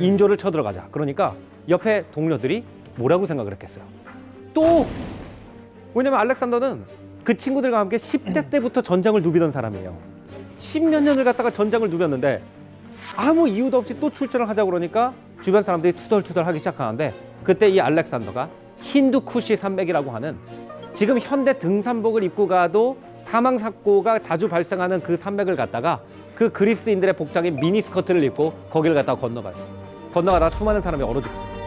인조를 쳐들어가자. 그러니까 옆에 동료들이 뭐라고 생각을 했겠어요. 또 왜냐면 알렉산더는 그 친구들과 함께 10대 때부터 전장을 누비던 사람이에요. 10몇 년을 갔다가 전장을 누볐는데 아무 이유도 없이 또 출전을 하자고 그러니까 주변 사람들이 투덜투덜 하기 시작하는데 그때 이 알렉산더가 힌두쿠시 산맥이라고 하는 지금 현대 등산복을 입고 가도 사망사고가 자주 발생하는 그 산맥을 갔다가 그 그리스인들의 복장인 미니스커트를 입고 거기를 갔다가 건너가요. 건너가다가 수많은 사람이 얼어 죽습니다.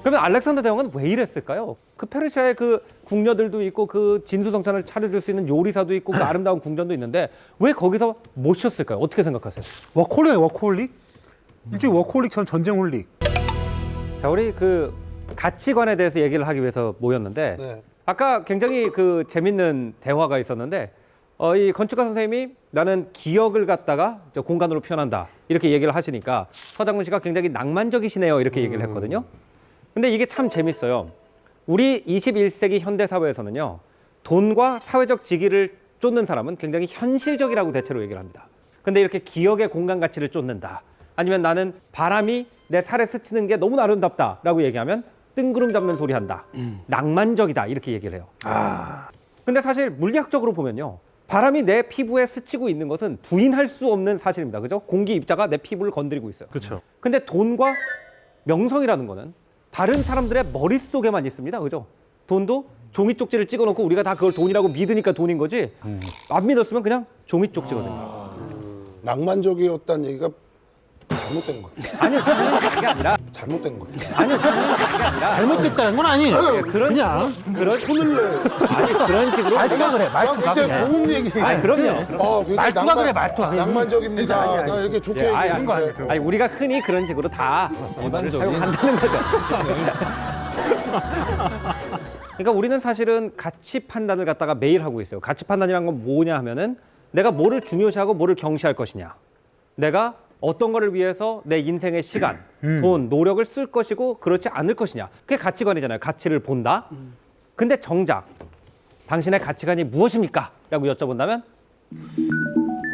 그러면 알렉산더 대왕은 왜 이랬을까요? 그 페르시아의 그 궁녀들도 있고 그 진수성찬을 차려줄 수 있는 요리사도 있고 그 아름다운 궁전도 있는데 왜 거기서 못 쉬었을까요? 어떻게 생각하세요? 워커홀릭? 일종의 워커홀릭처럼 전쟁홀릭. 자, 우리 그 가치관에 대해서 얘기를 하기 위해서 모였는데 네. 아까 굉장히 그 재밌는 대화가 있었는데 이 건축가 선생님이 나는 기억을 갖다가 공간으로 표현한다 이렇게 얘기를 하시니까 서장훈 씨가 굉장히 낭만적이시네요 이렇게 얘기를 했거든요. 근데 이게 참 재밌어요. 우리 21세기 현대 사회에서는요, 돈과 사회적 직위를 쫓는 사람은 굉장히 현실적이라고 대체로 얘기를 합니다. 근데 이렇게 기억의 공간 가치를 쫓는다, 아니면 나는 바람이 내 살에 스치는 게 너무 아름답다라고 얘기하면 뜬구름 잡는 소리 한다, 낭만적이다 이렇게 얘기를 해요. 근데 사실 물리학적으로 보면요, 바람이 내 피부에 스치고 있는 것은 부인할 수 없는 사실입니다. 그죠? 공기 입자가 내 피부를 건드리고 있어요. 그렇죠. 근데 돈과 명성이라는 거는 다른 사람들의 머릿속에만 있습니다. 그죠? 돈도 종이 쪽지를 찍어놓고 우리가 다 그걸 돈이라고 믿으니까 돈인 거지 안 믿었으면 그냥 종이 쪽지거든요. 낭만적이었다는 얘기가 잘못된 거예요. 아니요, 저는 그게 아니라 잘못된 거예요. 아니요, 저는 그게 아니라 잘못됐다는 건 아니에요. 그런 그냥 그런 손을 아니 그런 식으로 말투가 그래, 말투가 굉장히 그래. 좋은 얘기. 아니 그럼요. 굉장히 말투가 그래, 말투가. 낭만적입니다. 나 이렇게 좋게 예, 얘기했는데. 아니 우리가 흔히 그런 식으로 다 언어를 사용한다는 거죠. 그러니까 우리는 사실은 가치 판단을 갖다가 매일 하고 있어요. 가치 판단이란 건 뭐냐 하면은 내가 뭐를 중요시하고 뭐를 경시할 것이냐, 내가 어떤 거를 위해서 내 인생의 시간, 돈, 노력을 쓸 것이고 그렇지 않을 것이냐, 그게 가치관이잖아요. 가치를 본다. 근데 정작 당신의 가치관이 무엇입니까? 라고 여쭤본다면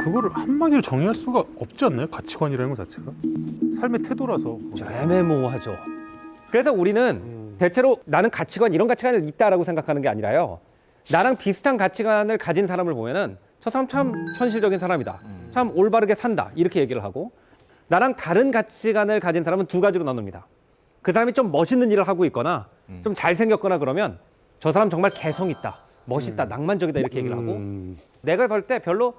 그거를 한마디로 정의할 수가 없지 않나요? 가치관이라는 것 자체가 삶의 태도라서. 좀 애매모호하죠. 그래서 우리는 대체로 나는 가치관, 이런 가치관이 있다라고 생각하는 게 아니라요, 나랑 비슷한 가치관을 가진 사람을 보면은 저 사람 참 현실적인 사람이다, 참 올바르게 산다 이렇게 얘기를 하고, 나랑 다른 가치관을 가진 사람은 두 가지로 나눕니다. 그 사람이 좀 멋있는 일을 하고 있거나 좀 잘생겼거나 그러면 저 사람 정말 개성 있다, 멋있다, 낭만적이다 이렇게 얘기를 하고, 내가 볼 때 별로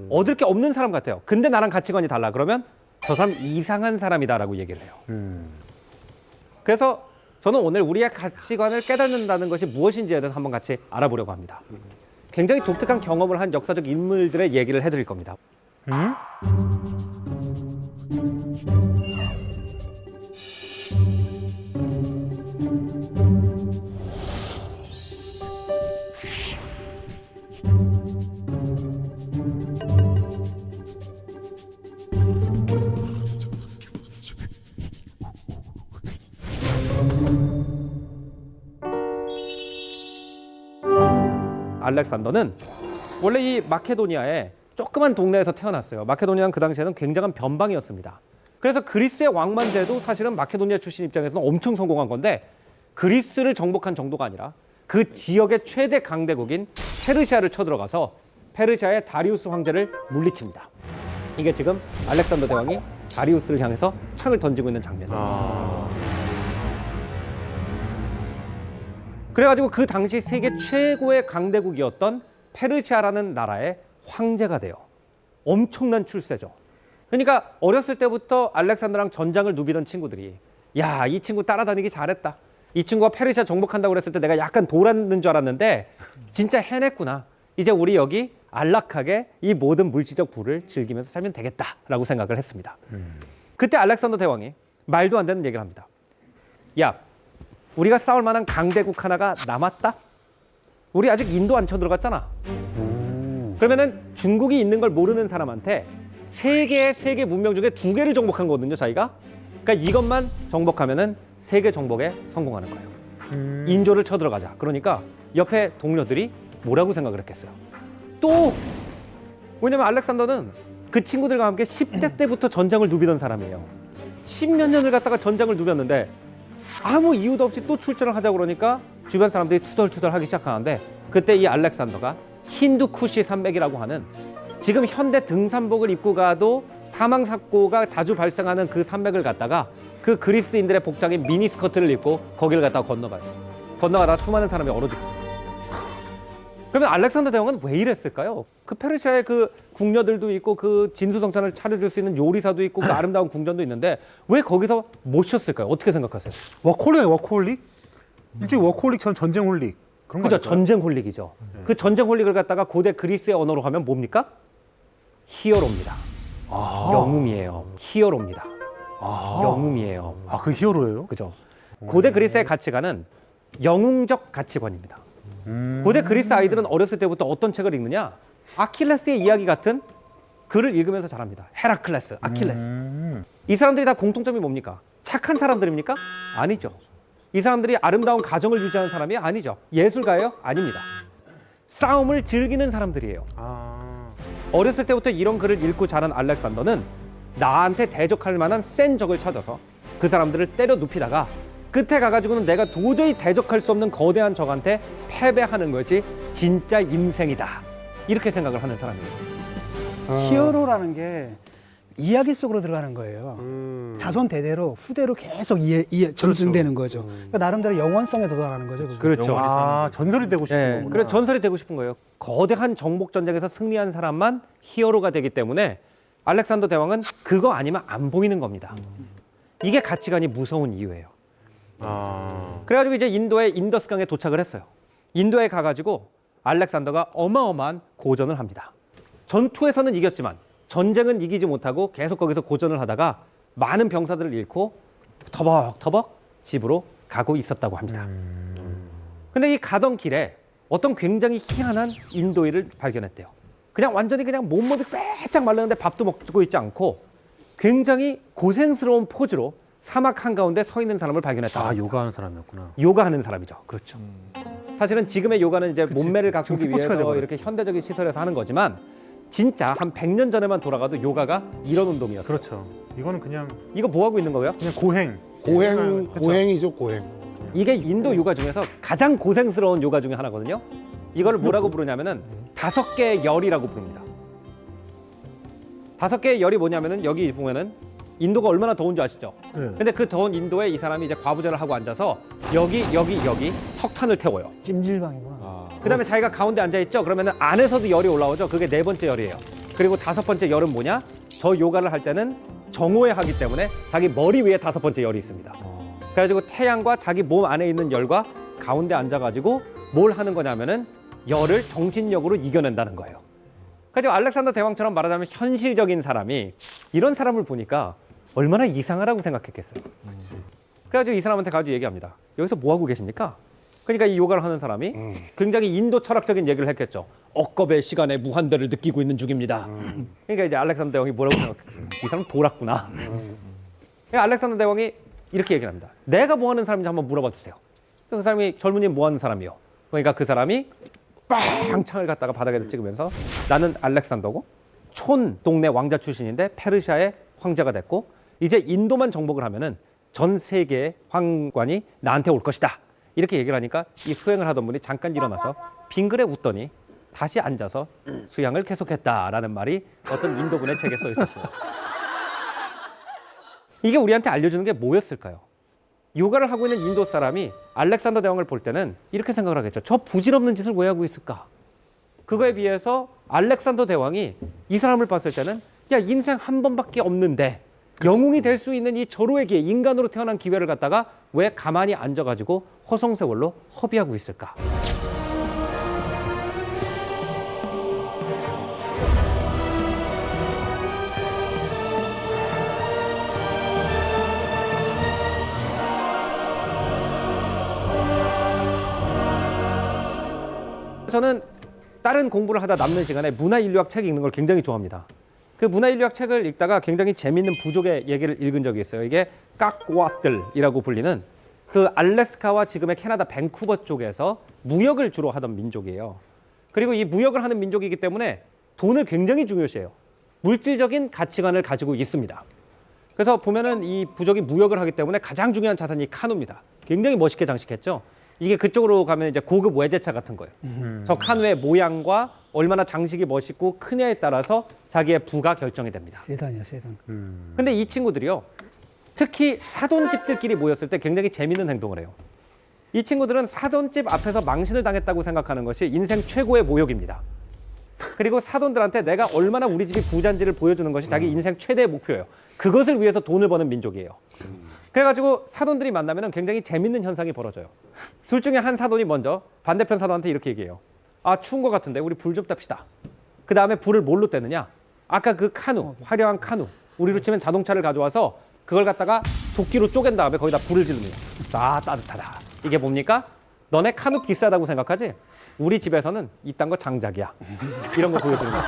얻을 게 없는 사람 같아요. 근데 나랑 가치관이 달라 그러면 저 사람 이상한 사람이다라고 얘기를 해요. 그래서 저는 오늘 우리의 가치관을 깨닫는다는 것이 무엇인지에 대해서 한번 같이 알아보려고 합니다. 굉장히 독특한 경험을 한 역사적 인물들의 얘기를 해드릴 겁니다. 알렉산더는 원래 이 마케도니아의 조그만 동네에서 태어났어요. 마케도니아는 그 당시에는 굉장한 변방이었습니다. 그래서 그리스의 왕만제도 사실은 마케도니아 출신 입장에서는 엄청 성공한 건데, 그리스를 정복한 정도가 아니라 그 지역의 최대 강대국인 페르시아를 쳐들어가서 페르시아의 다리우스 황제를 물리칩니다. 이게 지금 알렉산더 대왕이 다리우스를 향해서 창을 던지고 있는 장면이에요. 그래가지고 그 당시 세계 최고의 강대국이었던 페르시아라는 나라의 황제가 돼요. 엄청난 출세죠. 그러니까 어렸을 때부터 알렉산더랑 전장을 누비던 친구들이, 야, 이 친구 따라다니기 잘했다, 이 친구가 페르시아 정복한다고 그랬을 때 내가 약간 돌았는 줄 알았는데 진짜 해냈구나, 이제 우리 여기 안락하게 이 모든 물질적 부를 즐기면서 살면 되겠다라고 생각을 했습니다. 그때 알렉산더 대왕이 말도 안 되는 얘기를 합니다. 야, 우리가 싸울 만한 강대국 하나가 남았다? 우리 아직 인도 안 쳐들어갔잖아. 그러면은 중국이 있는 걸 모르는 사람한테 세계 문명 중에 2개를 정복한 거거든요, 자기가. 그러니까 이것만 정복하면은 세계 정복에 성공하는 거예요. 인조를 쳐들어가자. 그러니까 옆에 동료들이 뭐라고 생각을 했겠어요. 또 왜냐면 알렉산더는 그 친구들과 함께 10대 때부터 전장을 누비던 사람이에요. 십몇 년을 갖다가 전쟁을 누볐는데 아무 이유도 없이 또 출전을 하자고 그러니까 주변 사람들이 투덜투덜 하기 시작하는데 그때 이 알렉산더가 힌두쿠시 산맥이라고 하는 지금 현대 등산복을 입고 가도 사망 사고가 자주 발생하는 그 산맥을 갖다가 그 그리스인들의 복장인 미니스커트를 입고 거기를 갖다가 건너가요. 건너가다가 수많은 사람이 얼어 죽습니다. 그러면 알렉산더 대왕은 왜 이랬을까요? 그 페르시아의 그 궁녀들도 있고 그 진수성찬을 차려줄 수 있는 요리사도 있고 그 아름다운 궁전도 있는데 왜 거기서 못 쉬었을까요? 어떻게 생각하세요? 워커홀릭? 일종의 워커홀릭처럼 전쟁 홀릭 그런 거 그죠? 아닐까요? 전쟁 홀릭이죠. 그 전쟁 홀릭을 갖다가 고대 그리스의 언어로 하면 뭡니까? 히어로입니다. 영웅이에요. 히어로입니다. 영웅이에요. 그 히어로예요? 그죠? 고대 그리스의 가치관은 영웅적 가치관입니다. 고대 그리스 아이들은 어렸을 때부터 어떤 책을 읽느냐? 아킬레스의 이야기 같은 글을 읽으면서 자랍니다. 헤라클레스, 아킬레스. 이 사람들이 다 공통점이 뭡니까? 착한 사람들입니까? 아니죠. 이 사람들이 아름다운 가정을 유지하는 사람이 아니죠. 예술가예요? 아닙니다. 싸움을 즐기는 사람들이에요. 어렸을 때부터 이런 글을 읽고 자란 알렉산더는 나한테 대적할 만한 센 적을 찾아서 그 사람들을 때려 눕히다가 끝에 가가지고는 내가 도저히 대적할 수 없는 거대한 적한테 패배하는 것이 진짜 인생이다. 이렇게 생각을 하는 사람이에요. 히어로라는 게 이야기 속으로 들어가는 거예요. 자손 대대로 후대로 계속 전승되는 거죠. 그러니까 나름대로 영원성에 도달하는 거죠. 그게. 그렇죠. 전설이 되고 싶은 네, 거구나. 그래 전설이 되고 싶은 거예요. 거대한 정복 전쟁에서 승리한 사람만 히어로가 되기 때문에 알렉산더 대왕은 그거 아니면 안 보이는 겁니다. 이게 가치관이 무서운 이유예요. 그래가지고 이제 인도의 인더스강에 도착을 했어요. 인도에 가가지고 알렉산더가 어마어마한 고전을 합니다. 전투에서는 이겼지만 전쟁은 이기지 못하고 계속 거기서 고전을 하다가 많은 병사들을 잃고 터벅터벅 집으로 가고 있었다고 합니다. 근데 이 가던 길에 어떤 굉장히 희한한 인도인을 발견했대요. 그냥 완전히 그냥 몸무게 빼짝 말랐는데 밥도 먹고 있지 않고 굉장히 고생스러운 포즈로 사막 한가운데 서 있는 사람을 발견했다. 요가하는 사람이었구나. 요가하는 사람이죠. 그렇죠. 사실은 지금의 요가는 이제 몸매를 가꾸기 지금 스포츠가 위해서 돼버렸지. 이렇게 현대적인 시설에서 하는 거지만 진짜 한 100년 전에만 돌아가도 요가가 이런 운동이었어요. 그렇죠. 이거는 그냥 이거 뭐 하고 있는 거예요? 고행. 고행이죠, 고행. 이게 인도 요가 중에서 가장 고생스러운 요가 중에 하나거든요. 이걸 뭐라고 부르냐면은 5개의 열이라고 부릅니다. 5개의 열이 뭐냐면은 여기 보면은 인도가 얼마나 더운지 아시죠? 네. 근데 그 더운 인도에 이 사람이 이제 과부자를 하고 앉아서 여기 석탄을 태워요. 찜질방이구나. 그다음에 자기가 가운데 앉아 있죠. 그러면은 안에서도 열이 올라오죠. 그게 4번째 열이에요. 그리고 5번째 열은 뭐냐? 저 요가를 할 때는 정오에 하기 때문에 자기 머리 위에 5번째 열이 있습니다. 그래가지고 태양과 자기 몸 안에 있는 열과 가운데 앉아가지고 뭘 하는 거냐면은 열을 정신력으로 이겨낸다는 거예요. 그래서 알렉산더 대왕처럼 말하자면 현실적인 사람이 이런 사람을 보니까 얼마나 이상하다고 생각했겠어요. 그래가지고 이 사람한테 가지고 얘기합니다. 여기서 뭐 하고 계십니까? 그러니까 이 요가를 하는 사람이 굉장히 인도 철학적인 얘기를 했겠죠. 억겁의 시간에 무한대를 느끼고 있는 중입니다. 그러니까 이제 알렉산더 대왕이 뭐라고 생각했어요? 이 사람 돌았구나. 그러니까 알렉산더 대왕이 이렇게 얘기를 합니다. 내가 뭐 하는 사람인지 한번 물어봐 주세요. 그 사람이 젊은이 뭐 하는 사람이요? 그러니까 그 사람이 빵 창을 갖다가 바닥에 찍으면서 나는 알렉산더고 촌 동네 왕자 출신인데 페르시아의 황제가 됐고 이제 인도만 정복을 하면은 전 세계의 황관이 나한테 올 것이다. 이렇게 얘기를 하니까 이 수행을 하던 분이 잠깐 일어나서 빙그레 웃더니 다시 앉아서 수양을 계속했다라는 말이 어떤 인도군의 책에 써 있었어요. 이게 우리한테 알려주는 게 뭐였을까요? 요가를 하고 있는 인도 사람이 알렉산더 대왕을 볼 때는 이렇게 생각을 하겠죠. 저 부질없는 짓을 왜 하고 있을까? 그거에 비해서 알렉산더 대왕이 이 사람을 봤을 때는 야 인생 한 번밖에 없는데 영웅이 될 수 있는 이 절호의 인간으로 태어난 기회를 갖다가 왜 가만히 앉아가지고 허송세월로 허비하고 있을까? 저는 다른 공부를 하다 남는 시간에 문화인류학 책 읽는 걸 굉장히 좋아합니다. 그 문화인류학 책을 읽다가 굉장히 재밌는 부족의 얘기를 읽은 적이 있어요. 이게 깍와들이라고 불리는 그 알래스카와 지금의 캐나다 밴쿠버 쪽에서 무역을 주로 하던 민족이에요. 그리고 이 무역을 하는 민족이기 때문에 돈을 굉장히 중요시해요. 물질적인 가치관을 가지고 있습니다. 그래서 보면은 이 부족이 무역을 하기 때문에 가장 중요한 자산이 이 카누입니다. 굉장히 멋있게 장식했죠. 이게 그쪽으로 가면 이제 고급 외제차 같은 거예요. 저 카누의 모양과 얼마나 장식이 멋있고 크냐에 따라서 자기의 부가 결정이 됩니다. 세단이요, 세단. 근데 이 친구들이요, 특히 사돈집들끼리 모였을 때 굉장히 재밌는 행동을 해요. 이 친구들은 사돈집 앞에서 망신을 당했다고 생각하는 것이 인생 최고의 모욕입니다. 그리고 사돈들한테 내가 얼마나 우리 집이 부자인지를 보여주는 것이 자기 인생 최대의 목표예요. 그것을 위해서 돈을 버는 민족이에요. 그래가지고 사돈들이 만나면 굉장히 재밌는 현상이 벌어져요. 둘 중에 한 사돈이 먼저 반대편 사돈한테 이렇게 얘기해요. 아, 추운 것 같은데 우리 불 좀 뗍시다. 그 다음에 불을 뭘로 떼느냐? 아까 그 카누, 화려한 카누, 우리로 치면 자동차를 가져와서 그걸 갖다가 도끼로 쪼갠 다음에 거기다 불을 지릅니다. 아, 따뜻하다. 이게 뭡니까? 너네 카누 비싸다고 생각하지? 우리 집에서는 이딴 거 장작이야. 이런 거 보여주는 거야.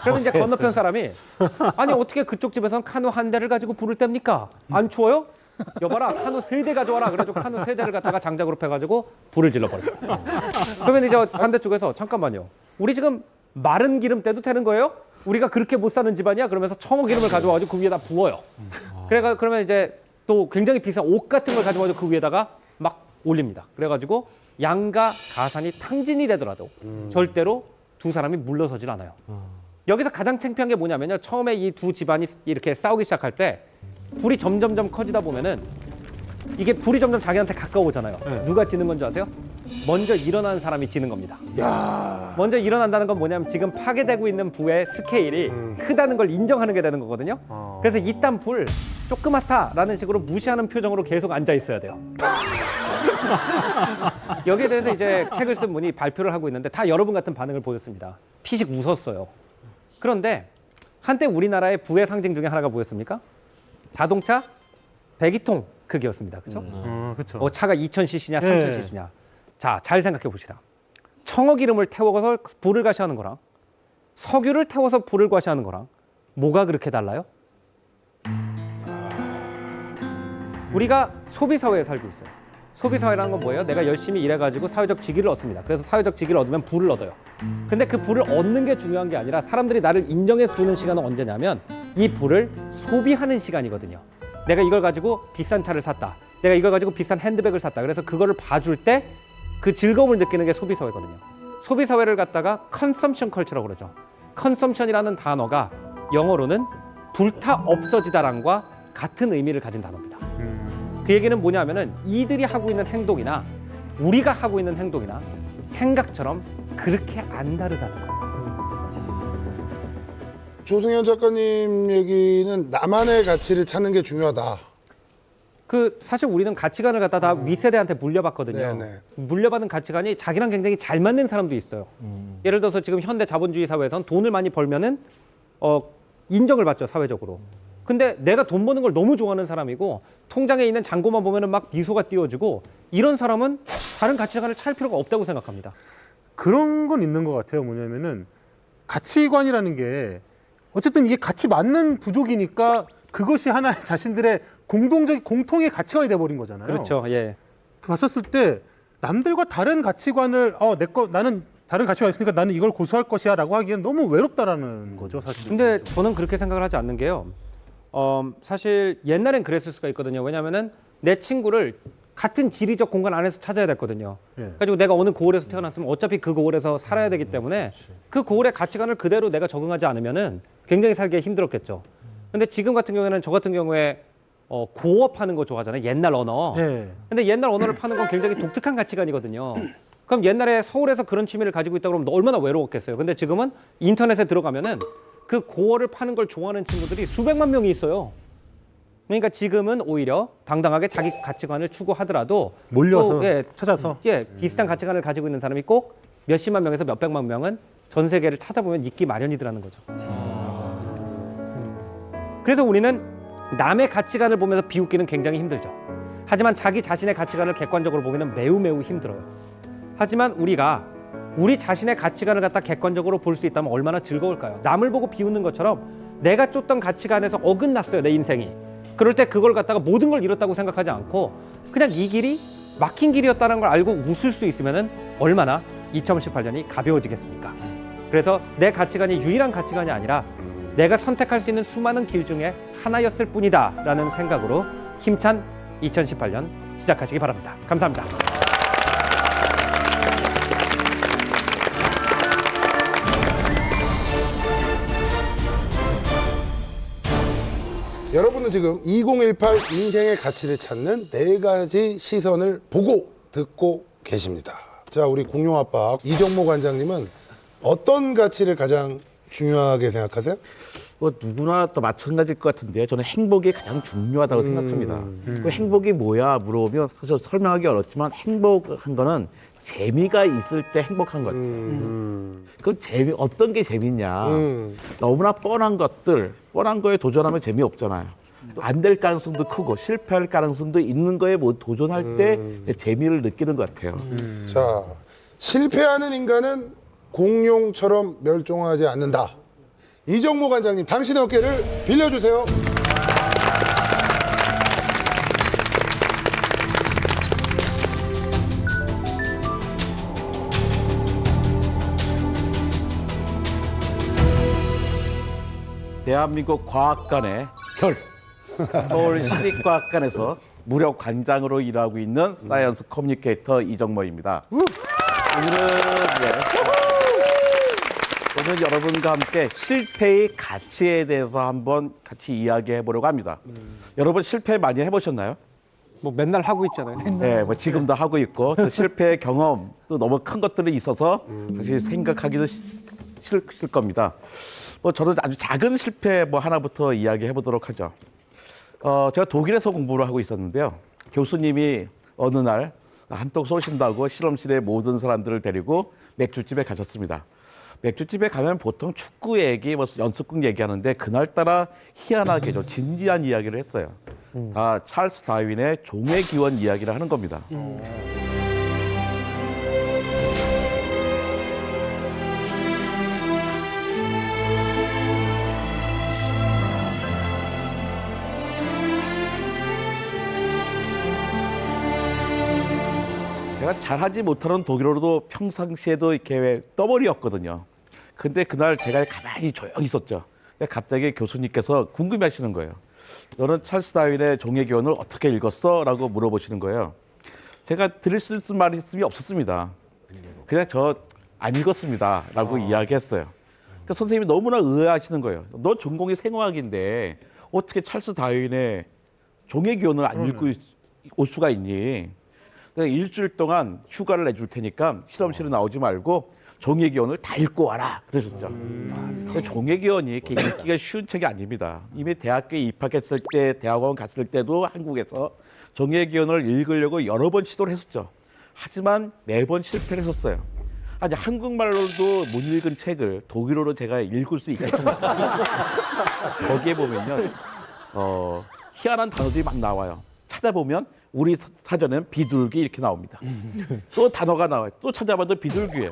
그러면 이제 건너편 사람이 아니 어떻게 그쪽 집에서는 카누 한 대를 가지고 불을 뗍니까? 안 추워요? 여봐라, 카누 3대 가져와라. 그래가지고 카누 3대를 갖다가 장작으로 패가지고 불을 질러버려. 그러면 이제 반대쪽에서 잠깐만요. 우리 지금 마른 기름 떼도 되는 거예요? 우리가 그렇게 못 사는 집안이야? 그러면서 청어 기름을 가져와가지고 그 위에다 부어요. 그러면 이제 또 굉장히 비싼 옷 같은 걸 가져와가지고 그 위에다가 막 올립니다. 그래가지고 양가 가산이 탕진이 되더라도 절대로 두 사람이 물러서질 않아요. 여기서 가장 창피한 게 뭐냐면요. 처음에 이 두 집안이 이렇게 싸우기 시작할 때 불이 점점점 커지다 보면은 이게 불이 점점 자기한테 가까워오잖아요. 네. 누가 지는 건지 아세요? 먼저 일어나는 사람이 지는 겁니다. 먼저 일어난다는 건 뭐냐면 지금 파괴되고 있는 부의 스케일이 크다는 걸 인정하는 게 되는 거거든요. 그래서 이딴 불 조그맣다라는 식으로 무시하는 표정으로 계속 앉아 있어야 돼요. 여기에 대해서 이제 책을 쓴 분이 발표를 하고 있는데 다 여러분 같은 반응을 보였습니다. 피식 웃었어요. 그런데 한때 우리나라의 부의 상징 중에 하나가 뭐였습니까? 자동차 배기통 크기였습니다. 그렇죠? 그렇죠. 차가 2000cc냐 3000cc냐. 자, 잘 생각해 봅시다. 청어 기름을 태워서 불을 과시하는 거랑 석유를 태워서 불을 과시하는 거랑 뭐가 그렇게 달라요? 우리가 소비 사회에 살고 있어요. 소비 사회라는 건 뭐예요? 내가 열심히 일해가지고 사회적 직위를 얻습니다. 그래서 사회적 직위를 얻으면 부를 얻어요. 근데 그 부를 얻는 게 중요한 게 아니라 사람들이 나를 인정해 주는 시간은 언제냐면 이 부를 소비하는 시간이거든요. 내가 이걸 가지고 비싼 차를 샀다. 내가 이걸 가지고 비싼 핸드백을 샀다. 그래서 그거를 봐줄 때 그 즐거움을 느끼는 게 소비 사회거든요. 소비 사회를 갖다가 컨섬션 컬처라고 그러죠. 컨섬션이라는 단어가 영어로는 불타 없어지다랑과 같은 의미를 가진 단어입니다. 그 얘기는 뭐냐면은 이들이 하고 있는 행동이나 우리가 하고 있는 행동이나 생각처럼 그렇게 안 다르다는 거예요. 조승현 작가님 얘기는 나만의 가치를 찾는 게 중요하다. 사실 우리는 가치관을 갖다 다 윗세대한테 물려받거든요. 네네. 물려받은 가치관이 자기랑 굉장히 잘 맞는 사람도 있어요. 예를 들어서 지금 현대 자본주의 사회에선 돈을 많이 벌면은 인정을 받죠, 사회적으로. 근데 내가 돈 버는 걸 너무 좋아하는 사람이고 통장에 있는 잔고만 보면은 막 미소가 띄워지고 이런 사람은 다른 가치관을 찾을 필요가 없다고 생각합니다. 그런 건 있는 것 같아요. 뭐냐면은 가치관이라는 게 어쨌든 이게 같이 맞는 부족이니까 그것이 하나의 자신들의 공통의 가치관이 돼버린 거잖아요. 그렇죠. 예. 봤었을 때 남들과 다른 가치관을 나는 다른 가치관이 있으니까 나는 이걸 고수할 것이야라고 하기엔 너무 외롭다라는 거죠, 사실. 근데 저는 그렇게 생각을 하지 않는 게요. 사실 옛날엔 그랬을 수가 있거든요. 왜냐하면은 내 친구를 같은 지리적 공간 안에서 찾아야 됐거든요. 예. 그래가지고 내가 어느 고을에서 태어났으면 어차피 그 고을에서 살아야 되기 때문에 그 고을의 가치관을 그대로 내가 적응하지 않으면은 굉장히 살기 힘들었겠죠. 근데 지금 같은 경우에는 저 같은 경우에 고어 파는 거 좋아하잖아요. 옛날 언어. 예. 근데 옛날 언어를 파는 건 굉장히 독특한 가치관이거든요. 그럼 옛날에 서울에서 그런 취미를 가지고 있다 그러면 얼마나 외로웠겠어요. 근데 지금은 인터넷에 들어가면은 그 고어를 파는 걸 좋아하는 친구들이 수백만 명이 있어요. 그러니까 지금은 오히려 당당하게 자기 가치관을 추구하더라도 몰려서 또, 찾아서 비슷한 가치관을 가지고 있는 사람이 꼭 몇십만 명에서 몇백만 명은 전 세계를 찾아보면 있기 마련이더라는 거죠. 그래서 우리는 남의 가치관을 보면서 비웃기는 굉장히 힘들죠. 하지만 자기 자신의 가치관을 객관적으로 보기는 매우 힘들어요. 하지만 우리가 우리 자신의 가치관을 갖다 객관적으로 볼 수 있다면 얼마나 즐거울까요? 남을 보고 비웃는 것처럼 내가 쫓던 가치관에서 어긋났어요, 내 인생이. 그럴 때 그걸 갖다가 모든 걸 잃었다고 생각하지 않고 그냥 이 길이 막힌 길이었다는 걸 알고 웃을 수 있으면은 얼마나 2018년이 가벼워지겠습니까? 그래서 내 가치관이 유일한 가치관이 아니라 내가 선택할 수 있는 수많은 길 중에 하나였을 뿐이다 라는 생각으로 힘찬 2018년 시작하시기 바랍니다. 감사합니다. 여러분은 지금 2018 인생의 가치를 찾는 4가지 시선을 보고 듣고 계십니다. 자, 우리 공룡아빠 이정모 관장님은 어떤 가치를 가장 중요하게 생각하세요? 뭐 누구나 또 마찬가지일 것 같은데 저는 행복이 가장 중요하다고 생각합니다. 그 행복이 뭐야 물어보면 사실 설명하기 어렵지만 행복한 거는 재미가 있을 때 행복한 것 같아요. 그 어떤 게 재밌냐. 너무나 뻔한 거에 도전하면 재미없잖아요. 안 될 가능성도 크고 실패할 가능성도 있는 거에 뭐 도전할 때 재미를 느끼는 것 같아요. 자, 실패하는 인간은 공룡처럼 멸종하지 않는다. 이정모 관장님, 당신의 어깨를 빌려주세요. 대한민국 과학관의 별, 서울 시립과학관에서 무료 관장으로 일하고 있는 사이언스 커뮤니케이터 이정모입니다. 오늘 여러분과 함께 실패의 가치에 대해서 한번 같이 이야기해 보려고 합니다. 여러분 실패 많이 해보셨나요? 뭐 맨날 하고 있잖아요. 네, 뭐 지금도 하고 있고 또 실패의 경험 또 너무 큰 것들이 있어서 사실 생각하기도 싫을 겁니다. 뭐 저는 아주 작은 실패 뭐 하나부터 이야기해 보도록 하죠. 제가 독일에서 공부를 하고 있었는데요. 교수님이 어느 날 한턱 쏘신다고 실험실에 모든 사람들을 데리고 맥주집에 가셨습니다. 맥주집에 가면 보통 축구 얘기, 뭐 연습극 얘기하는데 그날따라 희한하게 좀 진지한 이야기를 했어요. 다 찰스 다윈의 종의 기원 이야기를 하는 겁니다. 제가 잘하지 못하는 독일어로도 평상시에도 이렇게 떠벌이였거든요. 근데 그날 제가 가만히 조용히 있었죠. 근데 갑자기 교수님께서 궁금해하시는 거예요. 너는 찰스 다윈의 종의 기원을 어떻게 읽었어? 라고 물어보시는 거예요. 제가 드릴 수 있는 말씀이 없었습니다. 그냥 저 안 읽었습니다. 라고 이야기했어요. 그러니까 선생님이 너무나 의아하시는 거예요. 너 전공이 생화학인데 어떻게 찰스 다윈의 종의 기원을 안 읽고 올 수가 있니? 일주일 동안 휴가를 내줄 테니까 실험실에 나오지 말고 종의 기원을 다 읽고 와라 그러셨죠. 종의 기원이 이렇게 읽기가 쉬운 책이 아닙니다. 이미 대학교에 입학했을 때, 대학원 갔을 때도 한국에서 종의 기원을 읽으려고 여러 번 시도를 했었죠. 하지만 매번 실패를 했었어요. 아니 한국말로도 못 읽은 책을 독일어로 제가 읽을 수 있겠습니까? 거기에 보면요, 희한한 단어들이 막 나와요. 찾아보면 우리 사전에는 비둘기 이렇게 나옵니다. 또 단어가 나와요. 또 찾아봐도 비둘기예요.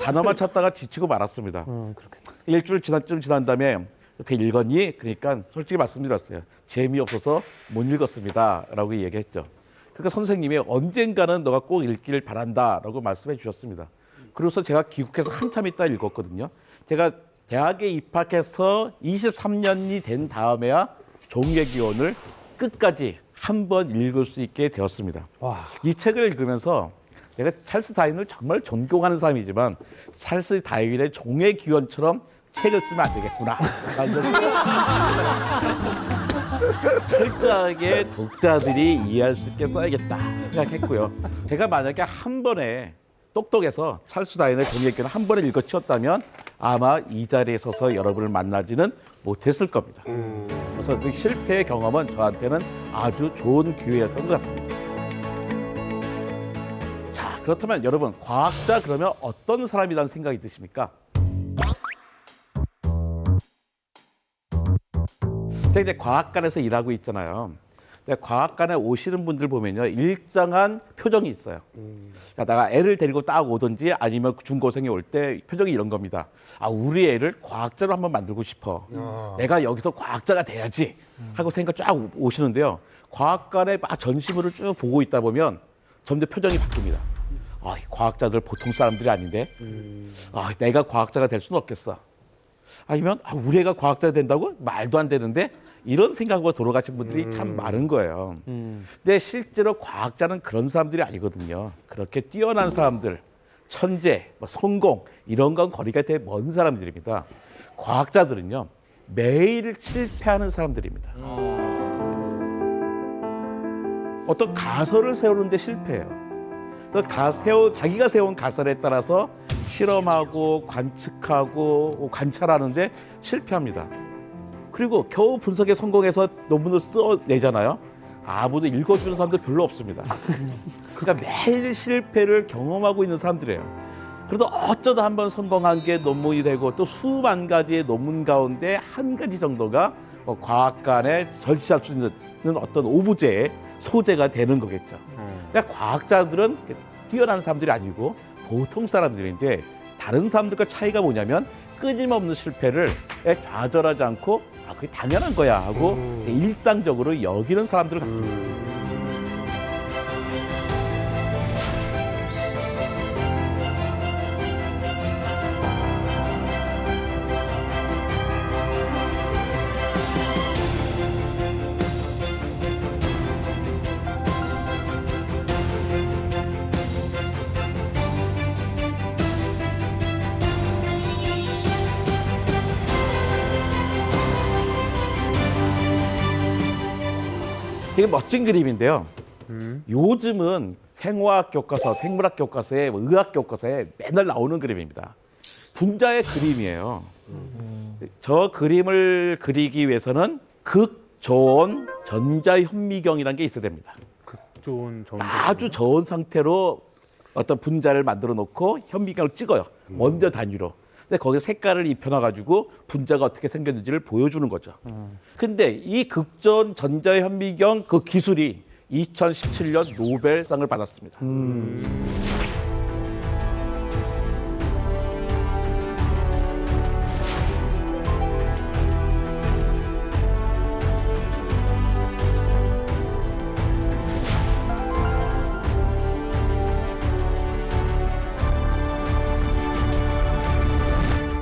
단어만 찾다가 지치고 말았습니다. 일주일 지난 다음에 어떻게 읽었니? 그러니까 솔직히 말씀드렸어요. 재미없어서 못 읽었습니다. 라고 얘기했죠. 그러니까 선생님이 언젠가는 너가 꼭 읽기를 바란다. 라고 말씀해 주셨습니다. 그래서 제가 귀국해서 한참 있다 읽었거든요. 제가 대학에 입학해서 23년이 된 다음에야 종의 기원을 끝까지 한 번 읽을 수 있게 되었습니다. 와. 이 책을 읽으면서 내가 찰스 다윈을 정말 존경하는 사람이지만 찰스 다윈의 종의 기원처럼 책을 쓰면 안 되겠구나. 철저하게 독자들이 이해할 수 있게 써야겠다 생각했고요. 제가 만약에 한 번에 똑똑해서 찰스 다윈의 종의 기원을 한 번에 읽어치웠다면 아마 이 자리에 서서 여러분을 만나지는 못했을 겁니다. 그래서 그 실패의 경험은 저한테는 아주 좋은 기회였던 것 같습니다. 자, 그렇다면 여러분, 과학자 그러면 어떤 사람이라는 생각이 드십니까? 제가 이제 과학관에서 일하고 있잖아요. 근데 과학관에 오시는 분들 보면요, 일정한 표정이 있어요. 그러니까 내가 애를 데리고 딱 오든지 아니면 중고생이 올 때 표정이 이런 겁니다. 아, 우리 애를 과학자로 한번 만들고 싶어. 내가 여기서 과학자가 돼야지 하고 생각 쫙 오시는데요. 과학관에 막 전시물을 쭉 보고 있다 보면 점점 표정이 바뀝니다. 아, 이 과학자들 보통 사람들이 아닌데. 아, 내가 과학자가 될 수는 없겠어. 아니면 우리 애가 과학자가 된다고? 말도 안 되는데 이런 생각으로 돌아가신 분들이 참 많은 거예요. 근데 실제로 과학자는 그런 사람들이 아니거든요. 그렇게 뛰어난 사람들, 천재, 뭐 성공 이런 건 거리가 되게 먼 사람들입니다. 과학자들은요 매일 실패하는 사람들입니다. 어떤 가설을 세우는데 실패해요. 자기가 세운 가설에 따라서 실험하고 관측하고 관찰하는데 실패합니다. 그리고 겨우 분석에 성공해서 논문을 써내잖아요. 아무도 읽어주는 사람들 별로 없습니다. 그러니까 매일 실패를 경험하고 있는 사람들이에요. 그래도 어쩌다 한번 성공한 게 논문이 되고 또 수만 가지의 논문 가운데 한 가지 정도가 과학관에 절치할 수 있는 어떤 오브제의 소재가 되는 거겠죠. 그러니까 과학자들은 뛰어난 사람들이 아니고 보통 사람들인데 다른 사람들과 차이가 뭐냐면 끊임없는 실패를 좌절하지 않고 그게 당연한 거야 하고 일상적으로 여기는 사람들 같습니다. 되게 멋진 그림인데요. 요즘은 생화학 교과서, 생물학 교과서에, 의학 교과서에 맨날 나오는 그림입니다. 분자의 그림이에요. 저 그림을 그리기 위해서는 극저온 전자현미경이라는 게 있어야 됩니다. 극좋은 전 아주 저온 상태로 어떤 분자를 만들어 놓고 현미경을 찍어요. 원자 단위로. 근데 거기에 색깔을 입혀놔가지고 분자가 어떻게 생겼는지를 보여주는 거죠. 근데 이 극저온 전자현미경 그 기술이 2017년 노벨상을 받았습니다.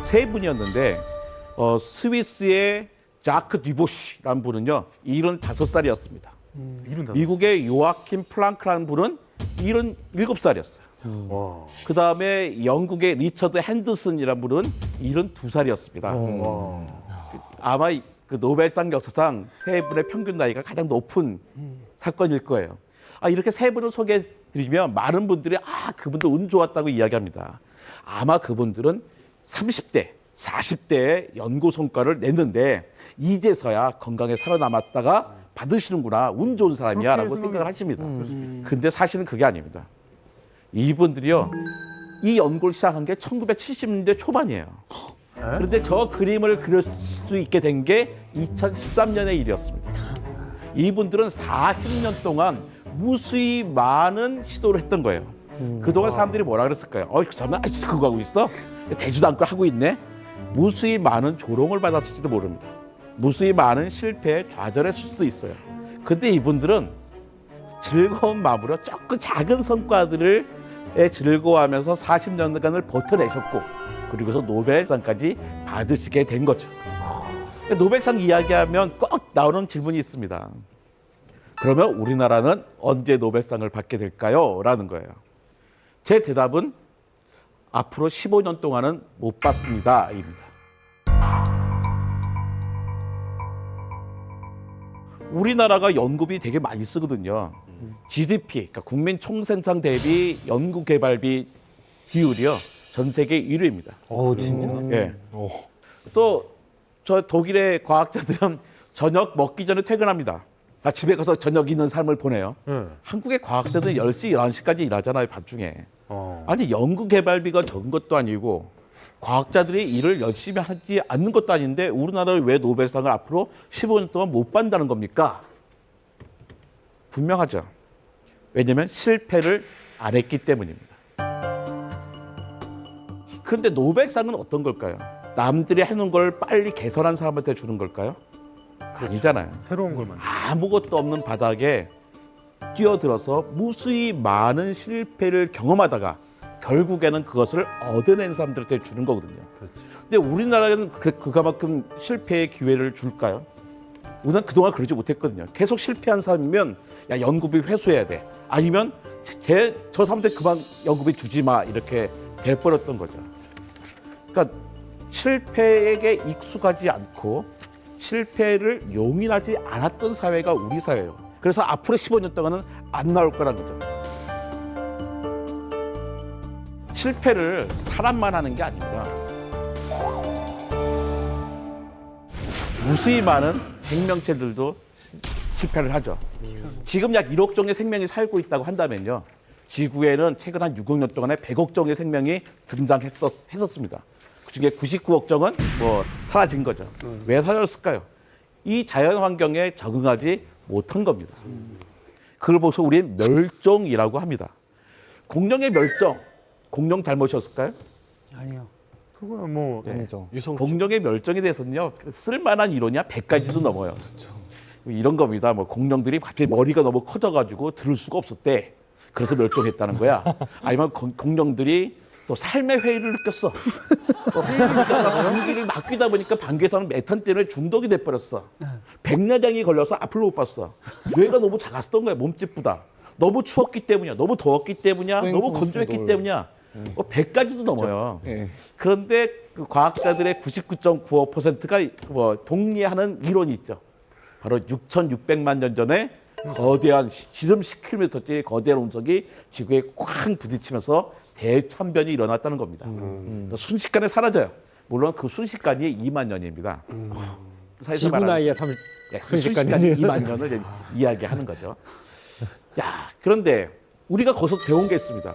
세 분이었는데 스위스의 자크 듀보시라는 분은요 75살이었습니다. 미국의 요아킴 플랑크라는 분은 77살이었어요. 와. 그 다음에 영국의 리처드 핸드슨이라는 분은 72살이었습니다. 아마 그 노벨상 역사상 세 분의 평균 나이가 가장 높은 사건일 거예요. 이렇게 세 분을 소개해드리면 많은 분들이 그분들 운 좋았다고 이야기합니다. 아마 그분들은 30대, 40대에 연구 성과를 냈는데 이제서야 건강에 살아남았다가 받으시는구나, 운 좋은 사람이야 라고 생각을 하십니다. 근데 사실은 그게 아닙니다. 이분들이요, 이 연구를 시작한 게 1970년대 초반이에요. 그런데 저 그림을 그릴 수 있게 된 게 2013년의 일이었습니다. 이분들은 40년 동안 무수히 많은 시도를 했던 거예요. 그동안 사람들이 뭐라 그랬을까요? 그 사람은 아직도 그거 하고 있어? 되지도 않고 하고 있네? 무수히 많은 조롱을 받았을지도 모릅니다. 무수히 많은 실패에 좌절했을 수도 있어요. 근데 이분들은 즐거운 마음으로 조금 작은 성과들을 즐거워하면서 40년간을 버텨내셨고 그리고서 노벨상까지 받으시게 된 거죠. 노벨상 이야기하면 꼭 나오는 질문이 있습니다. 그러면 우리나라는 언제 노벨상을 받게 될까요? 라는 거예요. 제 대답은 앞으로 15년 동안은 못 받습니다. 입니다. 우리나라가 연구비 되게 많이 쓰거든요. GDP, 그러니까 국민 총생산 대비 연구개발비 비율이요. 전 세계 1위입니다. 진짜? 예. 또 저 독일의 과학자들은 저녁 먹기 전에 퇴근합니다. 집에 가서 저녁 있는 삶을 보내요. 한국의 과학자들은 10시, 11시까지 일하잖아요, 밤중에. 아니, 연구개발비가 적은 것도 아니고 과학자들이 일을 열심히 하지 않는 것도 아닌데 우리나라는 왜 노벨상을 앞으로 15년 동안 못 받는다는 겁니까? 분명하죠. 왜냐하면 실패를 안 했기 때문입니다. 그런데 노벨상은 어떤 걸까요? 남들이 해놓은 걸 빨리 개선한 사람한테 주는 걸까요? 아니잖아요. 새로운 걸 만들. 아무것도 없는 바닥에 뛰어들어서 무수히 많은 실패를 경험하다가 결국에는 그것을 얻어낸 사람들한테 주는 거거든요. 근데 우리나라에는 그만큼 실패의 기회를 줄까요? 우리는 그동안 그러지 못했거든요. 계속 실패한 사람이면 야 연구비 회수해야 돼. 아니면 저 사람한테 그만 연구비 주지 마 이렇게 돼버렸던 거죠. 그러니까 실패에게 익숙하지 않고 실패를 용인하지 않았던 사회가 우리 사회예요. 그래서 앞으로 15년 동안은 안 나올 거라는 거죠. 실패를 사람만 하는 게 아닙니다. 무수히 많은 생명체들도 실패를 하죠. 지금 약 1억 종의 생명이 살고 있다고 한다면요. 지구에는 최근 한 6억 년 동안에 100억 종의 생명이 등장했었습니다. 그중에 99억 종은 뭐 사라진 거죠. 왜 사라졌을까요? 이 자연 환경에 적응하지 못한 겁니다. 그걸 보고서 우리는 멸종이라고 합니다. 공룡의 멸종, 공룡 잘못이었을까요? 아니요. 그거야 뭐 아니죠. 공룡의 멸종에 대해서는요 쓸만한 이론이 100가지도 넘어요. 이런 겁니다. 뭐 공룡들이 갑자기 머리가 너무 커져가지고 들을 수가 없었대. 그래서 멸종했다는 거야. 아니면 공룡들이 또 삶의 회의를 느꼈어. 회의를 느끼다가 공기를 맡기다 보니까 방귀에서는 메탄 때문에 중독이 돼버렸어. 백내장이 걸려서 앞을 못 봤어. 뇌가 너무 작았던 거야. 몸집보다. 너무 추웠기 때문이야. 너무 더웠기 때문이야. 너무 건조했기 때문이야. 100가지도 넘어요. 그런데 그 과학자들의 99.95%가 뭐 동의하는 이론이 있죠. 바로 6,600만 년 전에 거대한 지름 10km짜리 거대한 운석이 지구에 쾅 부딪히면서 대참변이 일어났다는 겁니다. 순식간에 사라져요. 물론 그 순식간이 2만 년입니다. 지구 나이에 순식간이 2만 년을 이야기하는 거죠. 야, 그런데 우리가 거기서 배운 게 있습니다.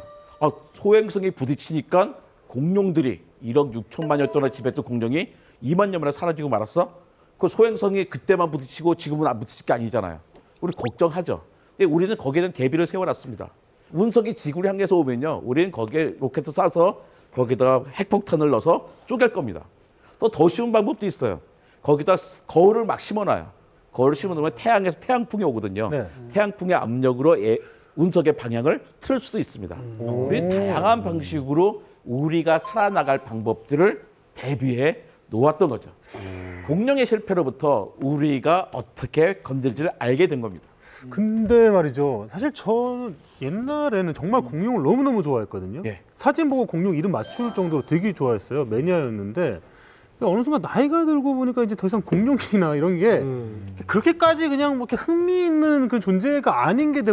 소행성이 부딪히니까 공룡들이 1억 6천만 년 동안 지배했던 공룡이 2만 년 만에 사라지고 말았어? 그 소행성이 그때만 부딪히고 지금은 안 부딪힐 게 아니잖아요. 우리 걱정하죠. 근데 우리는 거기에 대한 대비를 세워놨습니다. 운석이 지구를 향해서 오면요. 우리는 거기에 로켓을 쏴서 거기다가 핵폭탄을 넣어서 쪼갤 겁니다. 또 더 쉬운 방법도 있어요. 거기다 거울을 막 심어놔요. 거울을 심어놓으면 태양에서 태양풍이 오거든요. 네. 태양풍의 압력으로 운석의 방향을 틀 수도 있습니다. 우리 다양한 방식으로 우리가 살아나갈 방법들을 대비해 놓았던 거죠. 공룡의 실패로부터 우리가 어떻게 건들지를 알게 된 겁니다. 근데 말이죠. 사실 저는 옛날에는 정말 공룡을 너무너무 좋아했거든요. 예. 사진 보고 공룡 이름 맞출 정도로 되게 좋아했어요. 매니아였는데 어느 순간 나이가 들고 보니까 이제 더 이상 공룡이나 이런 게 그렇게까지 그냥 뭐 이렇게 흥미있는 그 존재가 아닌 게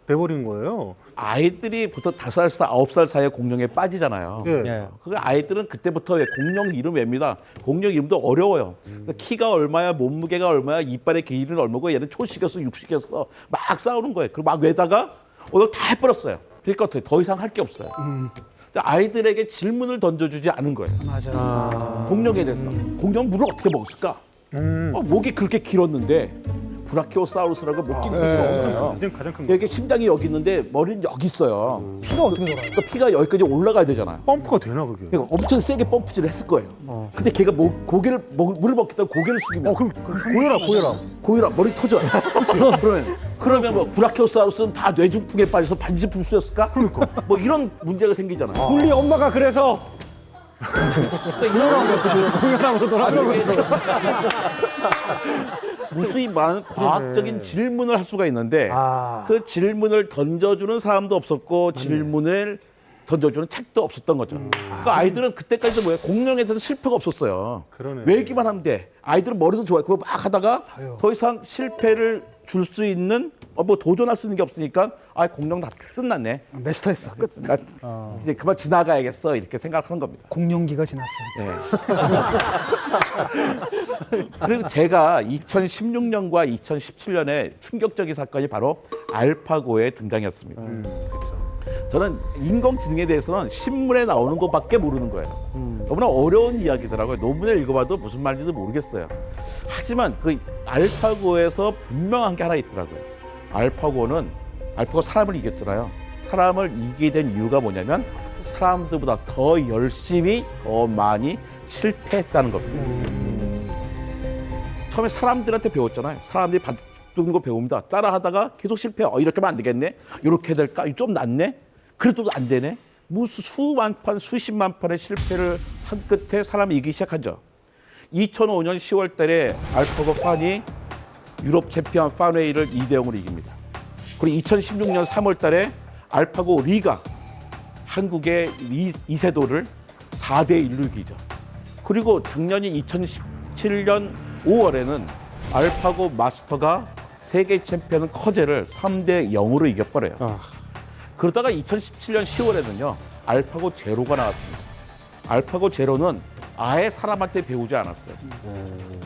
돼버린 거예요. 아이들이 보통 5살, 9살 사이에 공룡에 빠지잖아요. 예. 예. 그 아이들은 그때부터 왜 공룡 이름 외웁니다. 공룡 이름도 어려워요. 그러니까 키가 얼마야, 몸무게가 얼마야, 이빨의 길이는 얼마고 얘는 초식이었어, 육식이었어. 막 싸우는 거예요. 그리고 막 외다가 오늘 다 해버렸어요. 그러니까 더 이상 할 게 없어요. 근데 아이들에게 질문을 던져주지 않은 거예요. 맞아요. 공룡에 대해서. 공룡 물을 어떻게 먹었을까? 목이 그렇게 길었는데 브라키오사우루스라고 목긴 그렇게 없어요. 이제 가장 큰 거. 여기 심장이 여기 있는데 머리는 여기 있어요. 피가 어떻게 돌아요? 그러니까 피가 여기까지 올라가야 되잖아요. 펌프가 되나 그게? 그러니까 엄청 세게 펌프질을 했을 거예요. 근데 걔가 물을 먹겠다고 고개를 숙이면 그럼 고혈압. 머리 터져요. 그러면 뭐 브라키오사우루스는 다 뇌중풍에 빠져서 반지 불수였을까? 그러니까 뭐 이런 문제가 생기잖아요. 둘리 엄마가 그래서 고혈압으로 돌아가는 무수히 많은 과학적인 질문을 할 수가 있는데 그 질문을 던져주는 사람도 없었고 질문을 던져주는 책도 없었던 거죠. 그러니까 아이들은 그때까지도 뭐예요? 공룡에 대해서 실패가 없었어요. 그러네. 외기만 하면 돼. 아이들은 머리도 좋아요. 그거 막 하다가 더 이상 실패를 줄 수 있는 뭐 도전할 수 있는 게 없으니까 공룡 다 끝났네. 메스터했어. 끝. 그러니까 이제 그만 지나가야겠어 이렇게 생각하는 겁니다. 공룡기가 지났어. 네. 그리고 제가 2016년과 2017년에 충격적인 사건이 바로 알파고의 등장이었습니다. 저는 인공지능에 대해서는 신문에 나오는 것밖에 모르는 거예요. 너무나 어려운 이야기더라고요. 논문을 읽어봐도 무슨 말인지도 모르겠어요. 하지만 그 알파고에서 분명한 게 하나 있더라고요. 알파고가 사람을 이겼잖아요. 사람을 이기게 된 이유가 뭐냐면 사람들보다 더 열심히 더 많이 실패했다는 겁니다. 처음에 사람들한테 배웠잖아요. 사람들이 받는 거 배웁니다. 따라하다가 계속 실패해. 이렇게 하면 안 되겠네. 이렇게 해야 될까? 좀 낫네. 그래도 안 되네. 무수 수만 판, 수십만 판의 실패를 한 끝에 사람이 이기기 시작하죠. 2005년 10월 달에 알파고 판이 유럽 챔피언 판웨이를 2대0으로 이깁니다. 그리고 2016년 3월 달에 알파고 리가 한국의 이세돌을 4대1로 이기죠. 그리고 작년인 2017년 5월에는 알파고 마스터가 세계 챔피언 커제를 3대0으로 이겨버려요. 그러다가 2017년 10월에는요, 알파고 제로가 나왔습니다. 알파고 제로는 아예 사람한테 배우지 않았어요.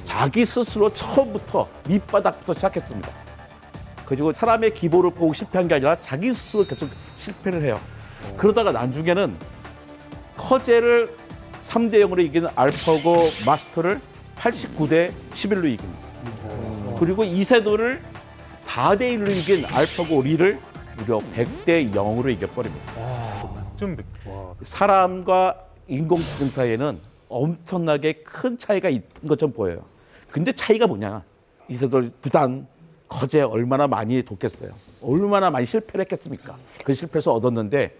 자기 스스로 처음부터 밑바닥부터 시작했습니다. 그리고 사람의 기보를 보고 실패한 게 아니라 자기 스스로 계속 실패를 해요. 그러다가 나중에는 커제를 3대0으로 이기는 알파고 마스터를 89대 11로 이깁니다. 그리고 이세돌을 4대1로 이긴 알파고 리를 무려 100대 0으로 이겨버립니다. 좀 와. 사람과 인공지능 사이에는 엄청나게 큰 차이가 있는 것처럼 보여요. 근데 차이가 뭐냐? 이세돌 부단 거제 얼마나 많이 돕겠어요. 얼마나 많이 실패를 했겠습니까? 그 실패에서 얻었는데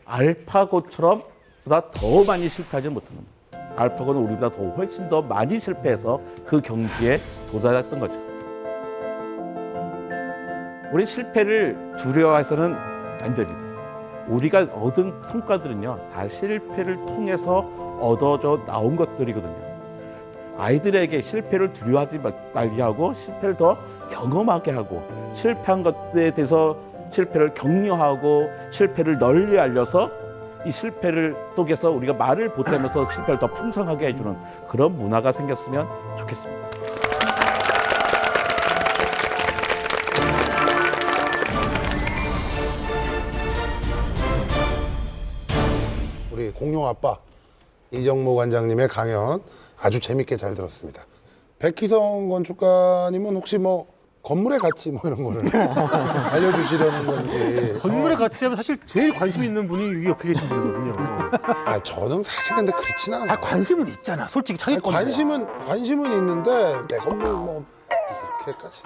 알파고처럼 보다 더 많이 실패하지는 못하는 거예요. 알파고는 우리보다 더 훨씬 더 많이 실패해서 그 경지에 도달했던 거죠. 우린 실패를 두려워해서는 안 됩니다. 우리가 얻은 성과들은요, 다 실패를 통해서 얻어져 나온 것들이거든요. 아이들에게 실패를 두려워하지 말게 하고 실패를 더 경험하게 하고 실패한 것에 대해서 실패를 격려하고 실패를 널리 알려서 이 실패를 속에서 우리가 말을 보태면서 실패를 더 풍성하게 해주는 그런 문화가 생겼으면 좋겠습니다. 우리 공룡 아빠 이정모 관장님의 강연 아주 재밌게 잘 들었습니다. 백희성 건축가님은 혹시 뭐 건물의 가치 뭐 이런 거를 알려주시려는 건지. 건물의 가치하면 사실 제일 관심 있는 분이 여기 옆에 계신 분이거든요. 아 저는 사실 근데 그렇진 않아. 아, 관심은 있잖아. 솔직히 자기 아니, 건물. 관심은 있는데 내 건물 뭐 이렇게까지.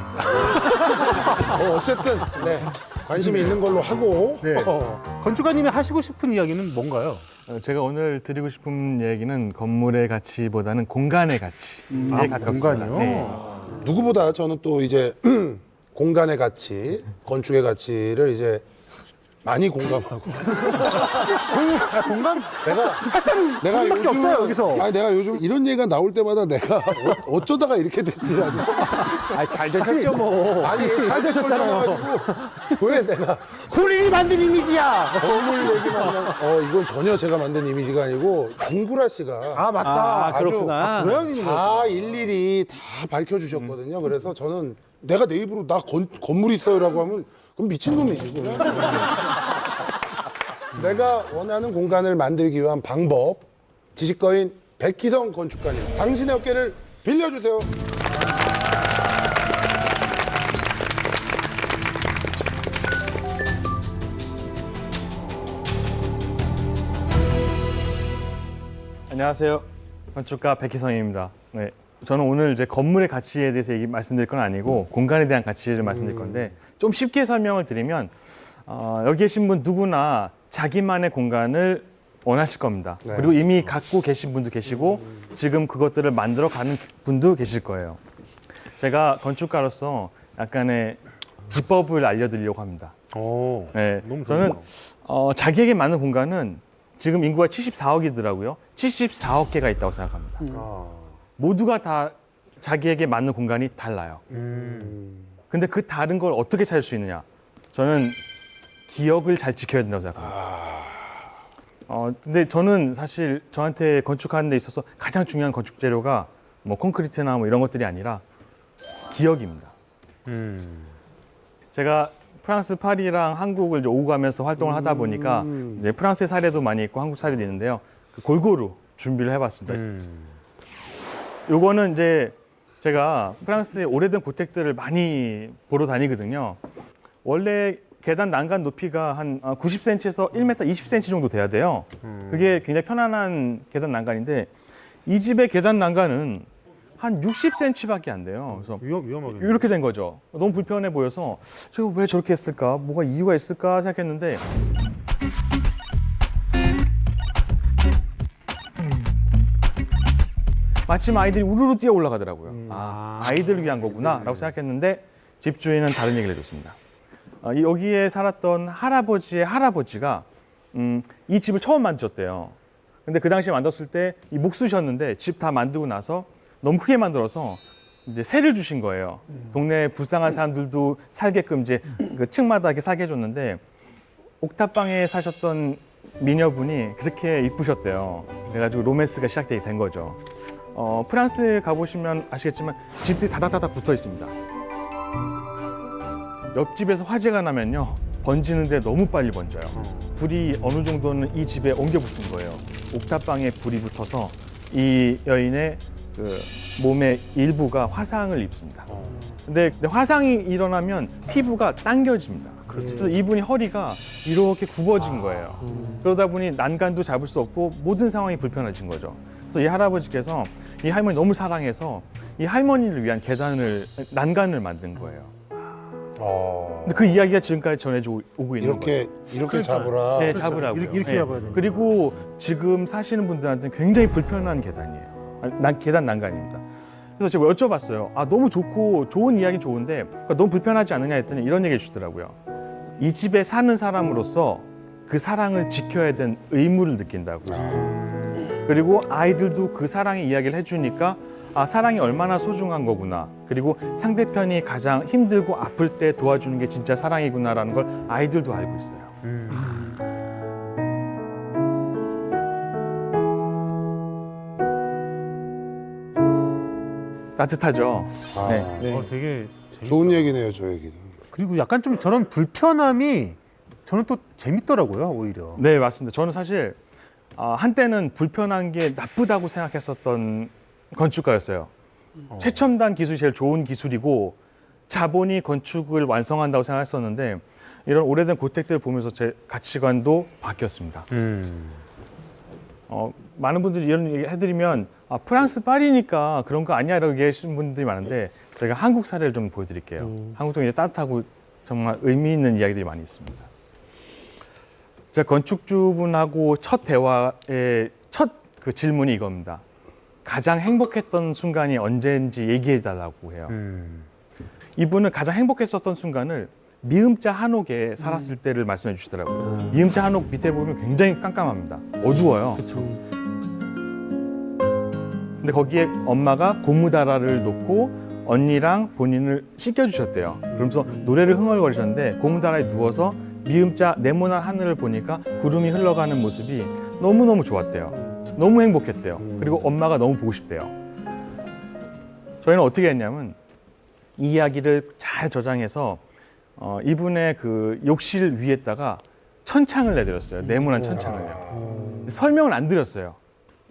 어쨌든 네 관심이 있는 걸로 하고. 네. 건축가님이 하시고 싶은 이야기는 뭔가요? 제가 오늘 드리고 싶은 얘기는 건물의 가치보다는 공간의 가치에 가깝습니다. 공간이요? 네. 누구보다 저는 또 이제 공간의 가치, 건축의 가치를 이제 많이 공감하고. 공간? 내가 밖에 요즘 없어요, 여기서. 아니 내가 요즘 이런 얘기가 나올 때마다 내가 어쩌다가 이렇게 됐지. 잘 되셨죠 뭐. 아니 잘 되셨잖아요. 왜 내가 본인이 만든 이미지야. 건물 얘기만 하면 이건 전혀 제가 만든 이미지가 아니고 김구라 씨가 아, 맞다. 아, 그렇구나. 다 일일이 다 밝혀주셨거든요. 그래서 저는 내가 내 입으로 나 건물 있어요라고 하면 그럼 미친놈이지. 내가 원하는 공간을 만들기 위한 방법, 지식거인 백희성 건축가님, 당신의 어깨를 빌려주세요. 안녕하세요. 건축가 백희성입니다. 네. 저는 오늘 이제 건물의 가치에 대해서 말씀드릴 건 아니고 공간에 대한 가치를 말씀드릴 건데 좀 쉽게 설명을 드리면 여기 계신 분 누구나 자기만의 공간을 원하실 겁니다. 네. 그리고 이미 갖고 계신 분도 계시고 지금 그것들을 만들어 가는 분도 계실 거예요. 제가 건축가로서 약간의 비법을 알려드리려고 합니다. 오, 네, 너무 저는 좋네요. 자기에게 맞는 공간은 지금 인구가 74억이더라고요. 74억 개가 있다고 생각합니다. 모두가 다 자기에게 맞는 공간이 달라요. 근데 그 다른 걸 어떻게 찾을 수 있느냐? 저는 기억을 잘 지켜야 된다고 생각합니다. 근데 저는 사실 저한테 건축하는 데 있어서 가장 중요한 건축 재료가 뭐 콘크리트나 뭐 이런 것들이 아니라 기억입니다. 제가 프랑스 파리랑 한국을 이제 오고 가면서 활동을 하다 보니까 이제 프랑스의 사례도 많이 있고 한국 사례도 있는데요. 골고루 준비를 해봤습니다. 요거는 이제 제가 프랑스의 오래된 고택들을 많이 보러 다니거든요. 원래 계단 난간 높이가 한 90cm에서 1m 20cm 정도 돼야 돼요. 그게 굉장히 편안한 계단 난간인데 이 집의 계단 난간은 한 60cm밖에 안 돼요. 그래서 위험하게. 이렇게 된 거죠. 너무 불편해 보여서 제가 왜 저렇게 했을까? 뭐가 이유가 있을까 생각했는데 아침 아이들이 우르르 뛰어 올라가더라고요. 아, 아이들을 위한 거구나라고 생각했는데 집주인은 다른 얘기를 해줬습니다. 여기에 살았던 할아버지의 할아버지가 이 집을 처음 만드셨대요. 근데 그 당시에 만들었을 때 이 목수셨는데 집 다 만들고 나서 너무 크게 만들어서 이제 세를 주신 거예요. 동네 불쌍한 사람들도 살게끔 이제 그 층마다 이렇게 살게 해줬는데 옥탑방에 사셨던 미녀분이 그렇게 이쁘셨대요. 그래가지고 로맨스가 시작되게 된 거죠. 프랑스에 가보시면 아시겠지만 집들이 다닥다닥 붙어 있습니다. 옆집에서 화재가 나면요 번지는데 너무 빨리 번져요. 불이 어느 정도는 이 집에 옮겨 붙은 거예요. 옥탑방에 불이 붙어서 이 여인의 그 몸의 일부가 화상을 입습니다. 근데 화상이 일어나면 피부가 당겨집니다. 그래서 이분이 허리가 이렇게 굽어진 거예요. 그러다 보니 난간도 잡을 수 없고 모든 상황이 불편해진 거죠. 그래서 이 할아버지께서 이 할머니 너무 사랑해서 이 할머니를 위한 난간을 만든 거예요. 근데 그 이야기가 지금까지 전해져 오고 있는 거예요. 이렇게 잡으라. 네, 잡으라고요. 이렇게 네. 잡아야 되니까. 그리고 지금 사시는 분들한테는 굉장히 불편한 계단이에요. 계단 난간입니다. 그래서 제가 여쭤봤어요. 아, 너무 좋고 좋은 이야기 좋은데 너무 불편하지 않느냐 했더니 이런 얘기 해주시더라고요. 이 집에 사는 사람으로서 그 사랑을 지켜야 된 의무를 느낀다고. 그리고 아이들도 그 사랑의 이야기를 해주니까 아, 사랑이 얼마나 소중한 거구나. 그리고 상대편이 가장 힘들고 아플 때 도와주는 게 진짜 사랑이구나라는 걸 아이들도 알고 있어요. 따뜻하죠. 네. 되게 좋은 얘기네요, 저 얘기는. 그리고 약간 좀 저런 불편함이 저는 또 재밌더라고요, 오히려. 네, 맞습니다. 저는 사실 한때는 불편한 게 나쁘다고 생각했었던 건축가였어요. 최첨단 기술이 제일 좋은 기술이고 자본이 건축을 완성한다고 생각했었는데 이런 오래된 고택들을 보면서 제 가치관도 바뀌었습니다. 많은 분들이 이런 얘기 해드리면 프랑스 파리니까 그런 거 아니야 라고 얘기하시는 분들이 많은데 저희가 한국 사례를 좀 보여드릴게요. 한국도 이제 따뜻하고 정말 의미 있는 이야기들이 많이 있습니다. 제가 건축주분하고 첫 대화의 첫 그 질문이 이겁니다. 가장 행복했던 순간이 언제인지 얘기해달라고 해요. 이분은 가장 행복했었던 순간을 미음자 한옥에 살았을 때를 말씀해 주시더라고요. 미음자 한옥 밑에 보면 굉장히 깜깜합니다. 어두워요. 근데 거기에 엄마가 고무다라를 놓고 언니랑 본인을 씻겨주셨대요. 그러면서 노래를 흥얼거리셨는데 고무다라에 누워서 미음자 네모난 하늘을 보니까 구름이 흘러가는 모습이 너무너무 좋았대요. 너무 행복했대요. 그리고 엄마가 너무 보고 싶대요. 저희는 어떻게 했냐면 이 이야기를 잘 저장해서 이분의 그 욕실 위에다가 천창을 내드렸어요. 네모난 천창을요. 설명을 안 드렸어요.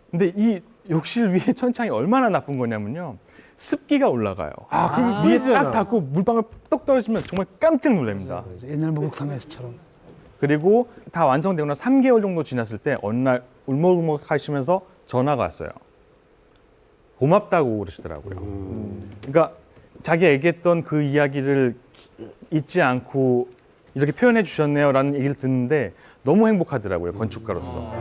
근데 이 욕실 위에 천창이 얼마나 나쁜 거냐면요. 습기가 올라가요. 그 위에 딱 닿고 물방울 똑 떨어지면 정말 깜짝 놀랍니다. 옛날 목욕탕에서처럼. 그리고 다 완성되고 나서 3개월 정도 지났을 때 어느 날 울먹울먹 하시면서 전화가 왔어요. 고맙다고 그러시더라고요. 그러니까 자기가 얘기했던 그 이야기를 잊지 않고 이렇게 표현해 주셨네요 라는 얘기를 듣는데 너무 행복하더라고요. 건축가로서.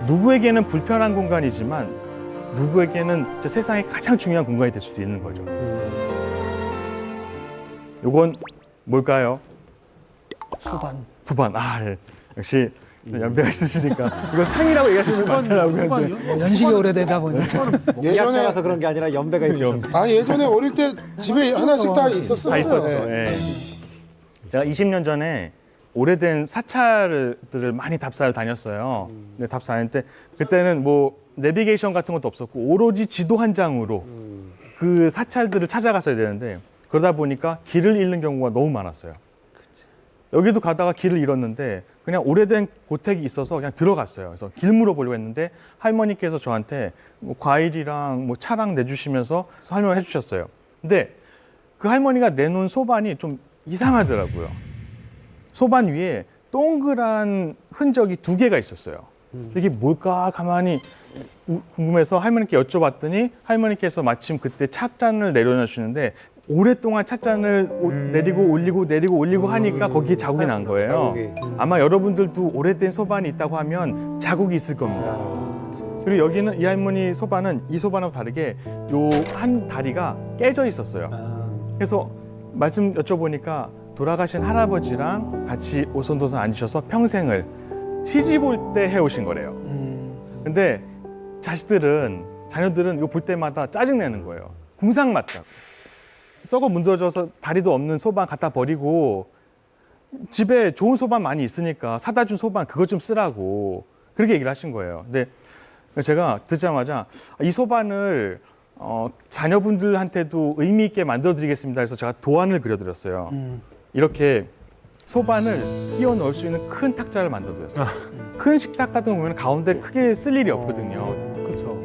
누구에게는 불편한 공간이지만 누구에게는 진짜 세상에 가장 중요한 공간이 될 수도 있는 거죠. 요건 뭘까요? 소반. 소반. 예. 역시 연배가 있으시니까 이거 상이라고 얘기하시는 분 많더라고요. 연식이 오래되다 보니 예전에서 그런 게 아니라 연배가 있어요. 예전에 어릴 때 집에 하나씩 다 있었어요. 다 있었죠. 네. 예. 제가 20년 전에 오래된 사찰들을 많이 답사를 다녔어요. 근데 답사 다닐 때 그때는 뭐 내비게이션 같은 것도 없었고 오로지 지도 한 장으로 그 사찰들을 찾아갔어야 되는데 그러다 보니까 길을 잃는 경우가 너무 많았어요. 여기도 가다가 길을 잃었는데 그냥 오래된 고택이 있어서 그냥 들어갔어요. 그래서 길 물어보려고 했는데 할머니께서 저한테 뭐 과일이랑 뭐 차랑 내주시면서 설명을 해주셨어요. 근데 그 할머니가 내놓은 소반이 좀 이상하더라고요. 소반 위에 동그란 흔적이 2개가 있었어요. 이게 뭘까 가만히 궁금해서 할머니께 여쭤봤더니 할머니께서 마침 그때 찻잔을 내려놓으시는데 오랫동안 찻잔을 내리고 올리고 내리고 올리고 하니까 거기에 자국이 난 거예요. 자국이. 아마 여러분들도 오래된 소반이 있다고 하면 자국이 있을 겁니다. 그리고 여기는 이 할머니 소반은 이 소반하고 다르게 요 한 다리가 깨져 있었어요. 그래서 말씀 여쭤보니까 돌아가신 할아버지랑 같이 오손도손 앉으셔서 평생을 시집 올 때 해오신 거래요. 근데 자녀들은 이거 볼 때마다 짜증내는 거예요. 궁상 맞다고. 썩어 문드러져서 다리도 없는 소반 갖다 버리고 집에 좋은 소반 많이 있으니까 사다 준 소반 그거 좀 쓰라고 그렇게 얘기를 하신 거예요. 근데 제가 듣자마자 이 소반을 자녀분들한테도 의미 있게 만들어 드리겠습니다 해서 제가 도안을 그려드렸어요. 이렇게 소반을 끼워 넣을 수 있는 큰 탁자를 만들어 드렸어요. 큰 식탁 같은 거 보면 가운데 크게 쓸 일이 없거든요. 그렇죠.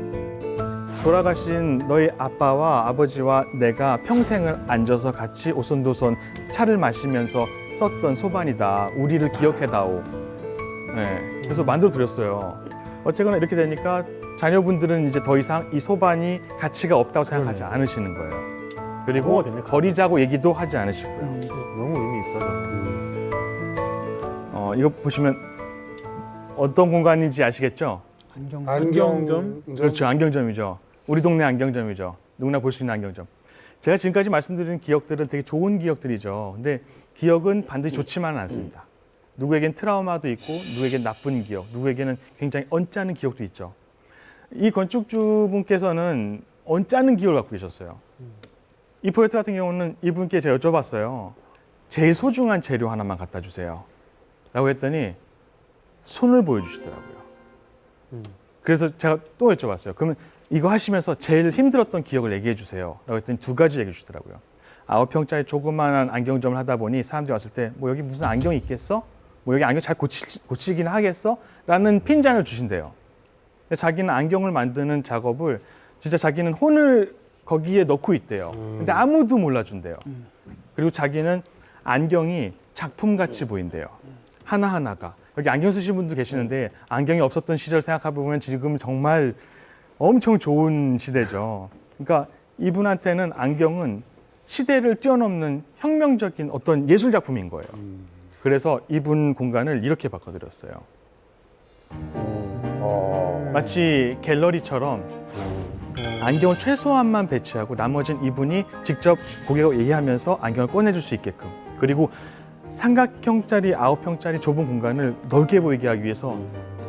돌아가신 너희 아빠와 아버지와 내가 평생을 앉아서 같이 오손도손 차를 마시면서 썼던 소반이다. 우리를 기억해다오. 네, 그래서 만들어 드렸어요. 어쨌거나 이렇게 되니까 자녀분들은 이제 더 이상 이 소반이 가치가 없다고 생각하지 않으시는 거예요. 그리고 버리자고 얘기도 하지 않으시고요. 너무 의미 있다. 이거 보시면 어떤 공간인지 아시겠죠? 안경점. 그렇죠, 안경점이죠. 우리 동네 안경점이죠. 누구나 볼 수 있는 안경점. 제가 지금까지 말씀드린 기억들은 되게 좋은 기억들이죠. 근데 기억은 반드시 좋지만은 않습니다. 누구에겐 트라우마도 있고, 누구에겐 나쁜 기억, 누구에게는 굉장히 언짢은 기억도 있죠. 이 건축주분께서는 언짢은 기억을 갖고 계셨어요. 이 프로젝트 같은 경우는 이분께 제가 여쭤봤어요. 제일 소중한 재료 하나만 갖다 주세요. 라고 했더니 손을 보여주시더라고요. 그래서 제가 또 여쭤봤어요. 그러면 이거 하시면서 제일 힘들었던 기억을 얘기해 주세요. 라고 했더니 두 가지 얘기해 주시더라고요. 9평짜리 조그마한 안경점을 하다 보니 사람들이 왔을 때 뭐 여기 무슨 안경이 있겠어? 뭐 여기 안경 잘 고치긴 하겠어? 라는 핀잔을 주신대요. 근데 자기는 안경을 만드는 작업을 진짜 자기는 혼을 거기에 넣고 있대요. 근데 아무도 몰라준대요. 그리고 자기는 안경이 작품같이 보인대요. 하나하나가. 여기 안경 쓰신 분도 계시는데 안경이 없었던 시절 생각해보면 지금 정말 엄청 좋은 시대죠. 그러니까 이분한테는 안경은 시대를 뛰어넘는 혁명적인 어떤 예술 작품인 거예요. 그래서 이분 공간을 이렇게 바꿔드렸어요. 마치 갤러리처럼 안경을 최소한만 배치하고 나머지는 이분이 직접 고객과 얘기하면서 안경을 꺼내줄 수 있게끔. 그리고 삼각형짜리 9평짜리 좁은 공간을 넓게 보이게 하기 위해서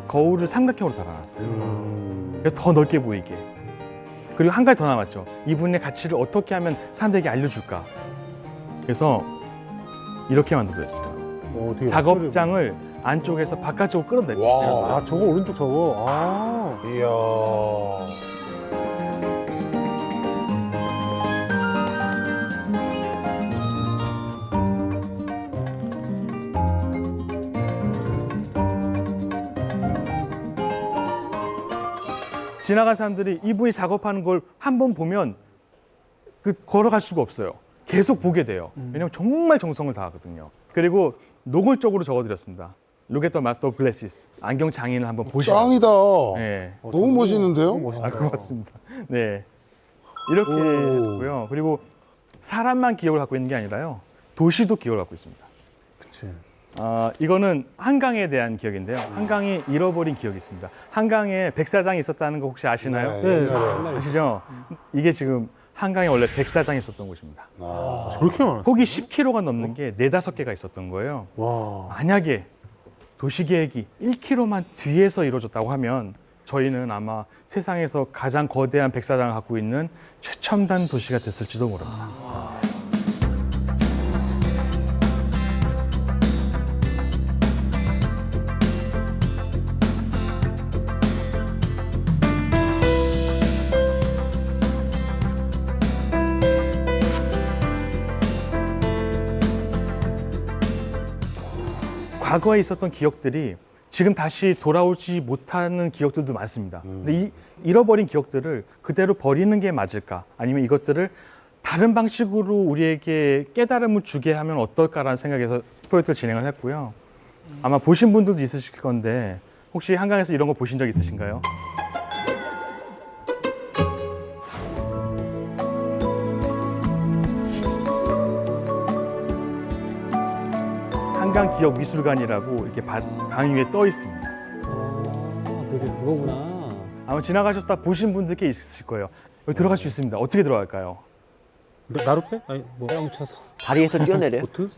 거울을 삼각형으로 달아놨어요. 그래서 더 넓게 보이게. 그리고 한 가지 더 남았죠. 이분의 가치를 어떻게 하면 사람들에게 알려줄까. 그래서 이렇게 만들어졌어요. 되게 작업장을 안쪽에서 바깥쪽으로 끌어내렸어요. 아, 저거 오른쪽 저거. 아. 이야. 지나간 사람들이 이분이 작업하는 걸 한 번 보면 걸어갈 수가 없어요. 계속 보게 돼요. 왜냐하면 정말 정성을 다하거든요. 그리고 노골적으로 적어드렸습니다. Look at the master of glasses. 안경 장인을 한번 보시라고. 짱이다. 네. 너무 멋있는데요? 아, 고맙습니다. 네. 이렇게 했고요. 그리고 사람만 기억을 갖고 있는 게 아니라요. 도시도 기억을 갖고 있습니다. 그치. 이거는 한강에 대한 기억인데요. 한강이 잃어버린 기억이 있습니다. 한강에 백사장이 있었다는 거 혹시 아시나요? 네, 옛날에. 아시죠? 이게 지금 한강에 원래 백사장이 있었던 곳입니다. 저렇게 많았어. 폭이 10km가 넘는 게 4-5개가 있었던 거예요. 와. 만약에 도시계획이 1km만 뒤에서 이루어졌다고 하면 저희는 아마 세상에서 가장 거대한 백사장을 갖고 있는 최첨단 도시가 됐을지도 모릅니다. 과거에 있었던 기억들이 지금 다시 돌아오지 못하는 기억들도 많습니다. 근데 이 잃어버린 기억들을 그대로 버리는 게 맞을까? 아니면 이것들을 다른 방식으로 우리에게 깨달음을 주게 하면 어떨까라는 생각에서 프로젝트를 진행을 했고요. 아마 보신 분들도 있으실 건데 혹시 한강에서 이런 거 보신 적 있으신가요? 한강 기억 미술관이라고 이렇게 강 위에 떠 있습니다. 그게 그거구나. 아마 지나가셨다 보신 분들 꽤 있으실 거예요. 여기 들어갈 수 있습니다. 어떻게 들어갈까요? 나룻배? 아니 뭐 헤엄쳐서. 다리에서 뛰어내려. 보트?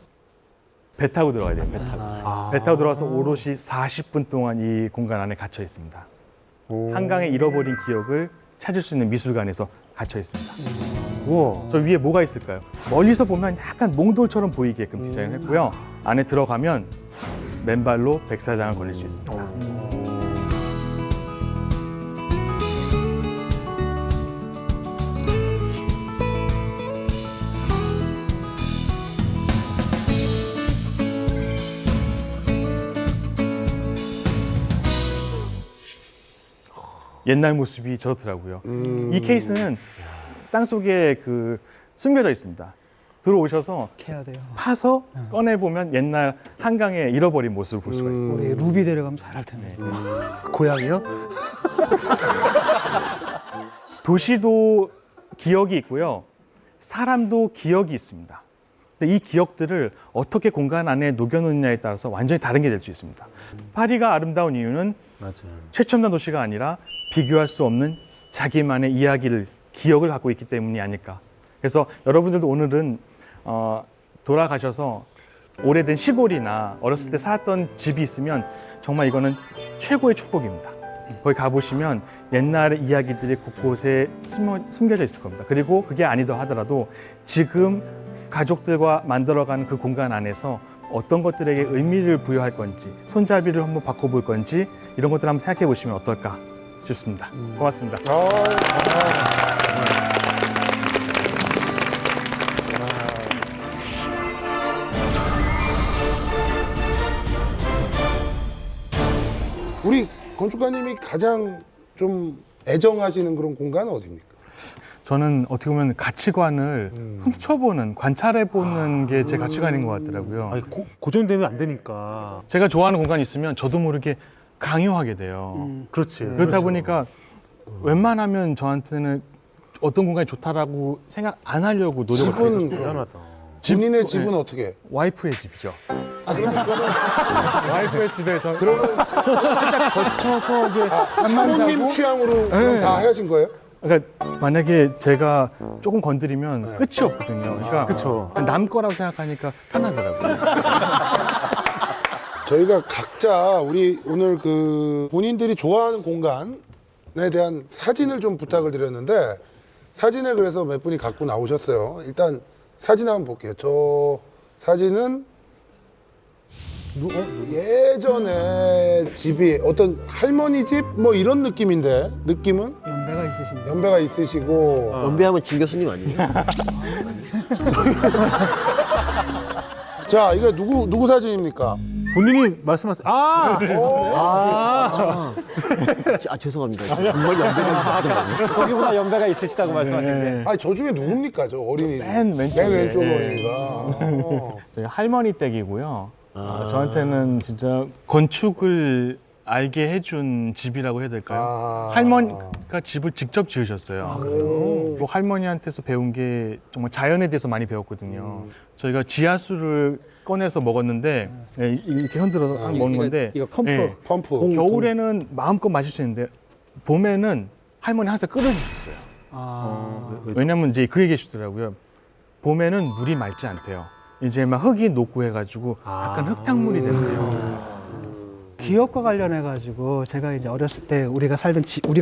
배 타고 들어가야 돼요. 배 타고. 배 타고 들어와서 오롯이 40분 동안 이 공간 안에 갇혀 있습니다. 한강의 잃어버린 기억을 찾을 수 있는 미술관에서 갇혀 있습니다. 우와. 저 위에 뭐가 있을까요? 멀리서 보면 약간 몽돌처럼 보이게끔 디자인을 했고요. 안에 들어가면 맨발로 백사장을 걸릴 수 있습니다. 옛날 모습이 저렇더라고요. 이 케이스는 땅 속에 숨겨져 있습니다. 들어오셔서 해야 돼요. 파서 꺼내 보면 옛날 한강의 잃어버린 모습을 볼 수가 있습니다. 우리 루비 데려가면 잘할 텐데. 고양이요? 도시도 기억이 있고요. 사람도 기억이 있습니다. 근데 이 기억들을 어떻게 공간 안에 녹여놓느냐에 따라서 완전히 다른 게 될 수 있습니다. 파리가 아름다운 이유는 맞아요. 최첨단 도시가 아니라 비교할 수 없는 자기만의 이야기를, 기억을 갖고 있기 때문이 아닐까. 그래서 여러분들도 오늘은 돌아가셔서 오래된 시골이나 어렸을 때 살았던 집이 있으면 정말 이거는 최고의 축복입니다. 거기 가보시면 옛날의 이야기들이 곳곳에 숨겨져 있을 겁니다. 그리고 그게 아니다 하더라도 지금 가족들과 만들어가는 그 공간 안에서 어떤 것들에게 의미를 부여할 건지, 손잡이를 한번 바꿔볼 건지, 이런 것들 한번 생각해 보시면 어떨까 싶습니다. 고맙습니다. 우리 건축가님이 가장 좀 애정하시는 그런 공간은 어디입니까? 저는 어떻게 보면 가치관을 훔쳐보는, 관찰해보는 게 제 가치관인 것 같더라고요. 아니, 고정되면 안 되니까. 제가 좋아하는 공간이 있으면 저도 모르게 강요하게 돼요. 그렇지. 그렇다 보니까 웬만하면 저한테는 어떤 공간이 좋다라고 생각 안 하려고 노력을 하고 집은 있거든요. 대단하다. 본인의 집은 어떻게? 와이프의 집이죠. 그러면 와이프의 집에 저 그러면 살짝 거쳐서 이제 잠만 사모님 자고. 취향으로 그럼 다 하신 거예요? 그러니까 만약에 제가 조금 건드리면 네. 끝이 없거든요. 그러니까 그쵸. 남 거라고 생각하니까 편하더라고요. 저희가 각자 우리 오늘 본인들이 좋아하는 공간에 대한 사진을 좀 부탁을 드렸는데 사진을 그래서 몇 분이 갖고 나오셨어요. 일단 사진 한번 볼게요. 저 사진은 예전에 집이 어떤 할머니 집 뭐 이런 느낌인데 느낌은 연배가 있으신데. 연배가 있으시고 연배하면 진 교수님 아니에요? 자 이거 누구 사진입니까? 본인이 말씀하세요. 죄송합니다. 정말 연배가 있으시더라고요. 거기보다 연배가 있으시다고 말씀하시는데. 아니 저 중에 누굽니까 저 어린이? 맨 왼쪽에. 왼쪽 예. 어린이가. 저희 할머니 댁이고요. 저한테는 진짜 건축을 알게 해준 집이라고 해야 될까요? 할머니가 집을 직접 지으셨어요. 또 할머니한테서 배운 게 정말 자연에 대해서 많이 배웠거든요. 저희가 지하수를 꺼내서 먹었는데 이렇게 흔들어서 먹는 건데 이거 펌프. 예, 펌프. 겨울에는 마음껏 마실 수 있는데 봄에는 할머니 항상 끓여주셨어요. 왜냐면 이제 그 얘기 해주시더라고요. 봄에는 물이 맑지 않대요. 이제 막 흙이 녹고 해가지고 약간 흙탕물이 된대요. 기업과 관련해 가지고 제가 이제 어렸을 때 우리가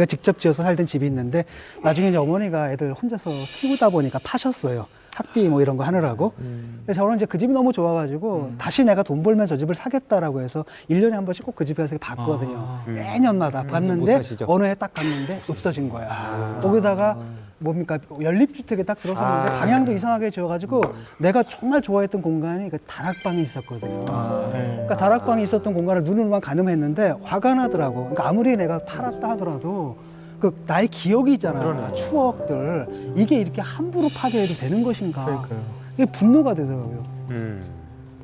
직접 지어서 살던 집이 있는데 나중에 이제 어머니가 애들 혼자서 키우다 보니까 파셨어요. 학비 뭐 이런 거 하느라고. 근데 저는 이제 그 집이 너무 좋아가지고 다시 내가 돈 벌면 저 집을 사겠다라고 해서 1년에 한 번씩 꼭 그 집에 가서 봤거든요. 매년마다 못 봤는데 사시죠. 어느 해 딱 갔는데 없어진 거야. 거기다가 뭡니까 연립주택에 딱 들어섰는데 방향도 이상하게 지어가지고 내가 정말 좋아했던 공간이 그 다락방이 있었거든요. 그러니까 다락방이 있었던 공간을 눈으로만 가늠했는데 화가 나더라고. 그러니까 아무리 내가 팔았다 하더라도 그 나의 기억이 있잖아. 추억들 이게 이렇게 함부로 파괴해도 되는 것인가? 이게 분노가 되더라고요.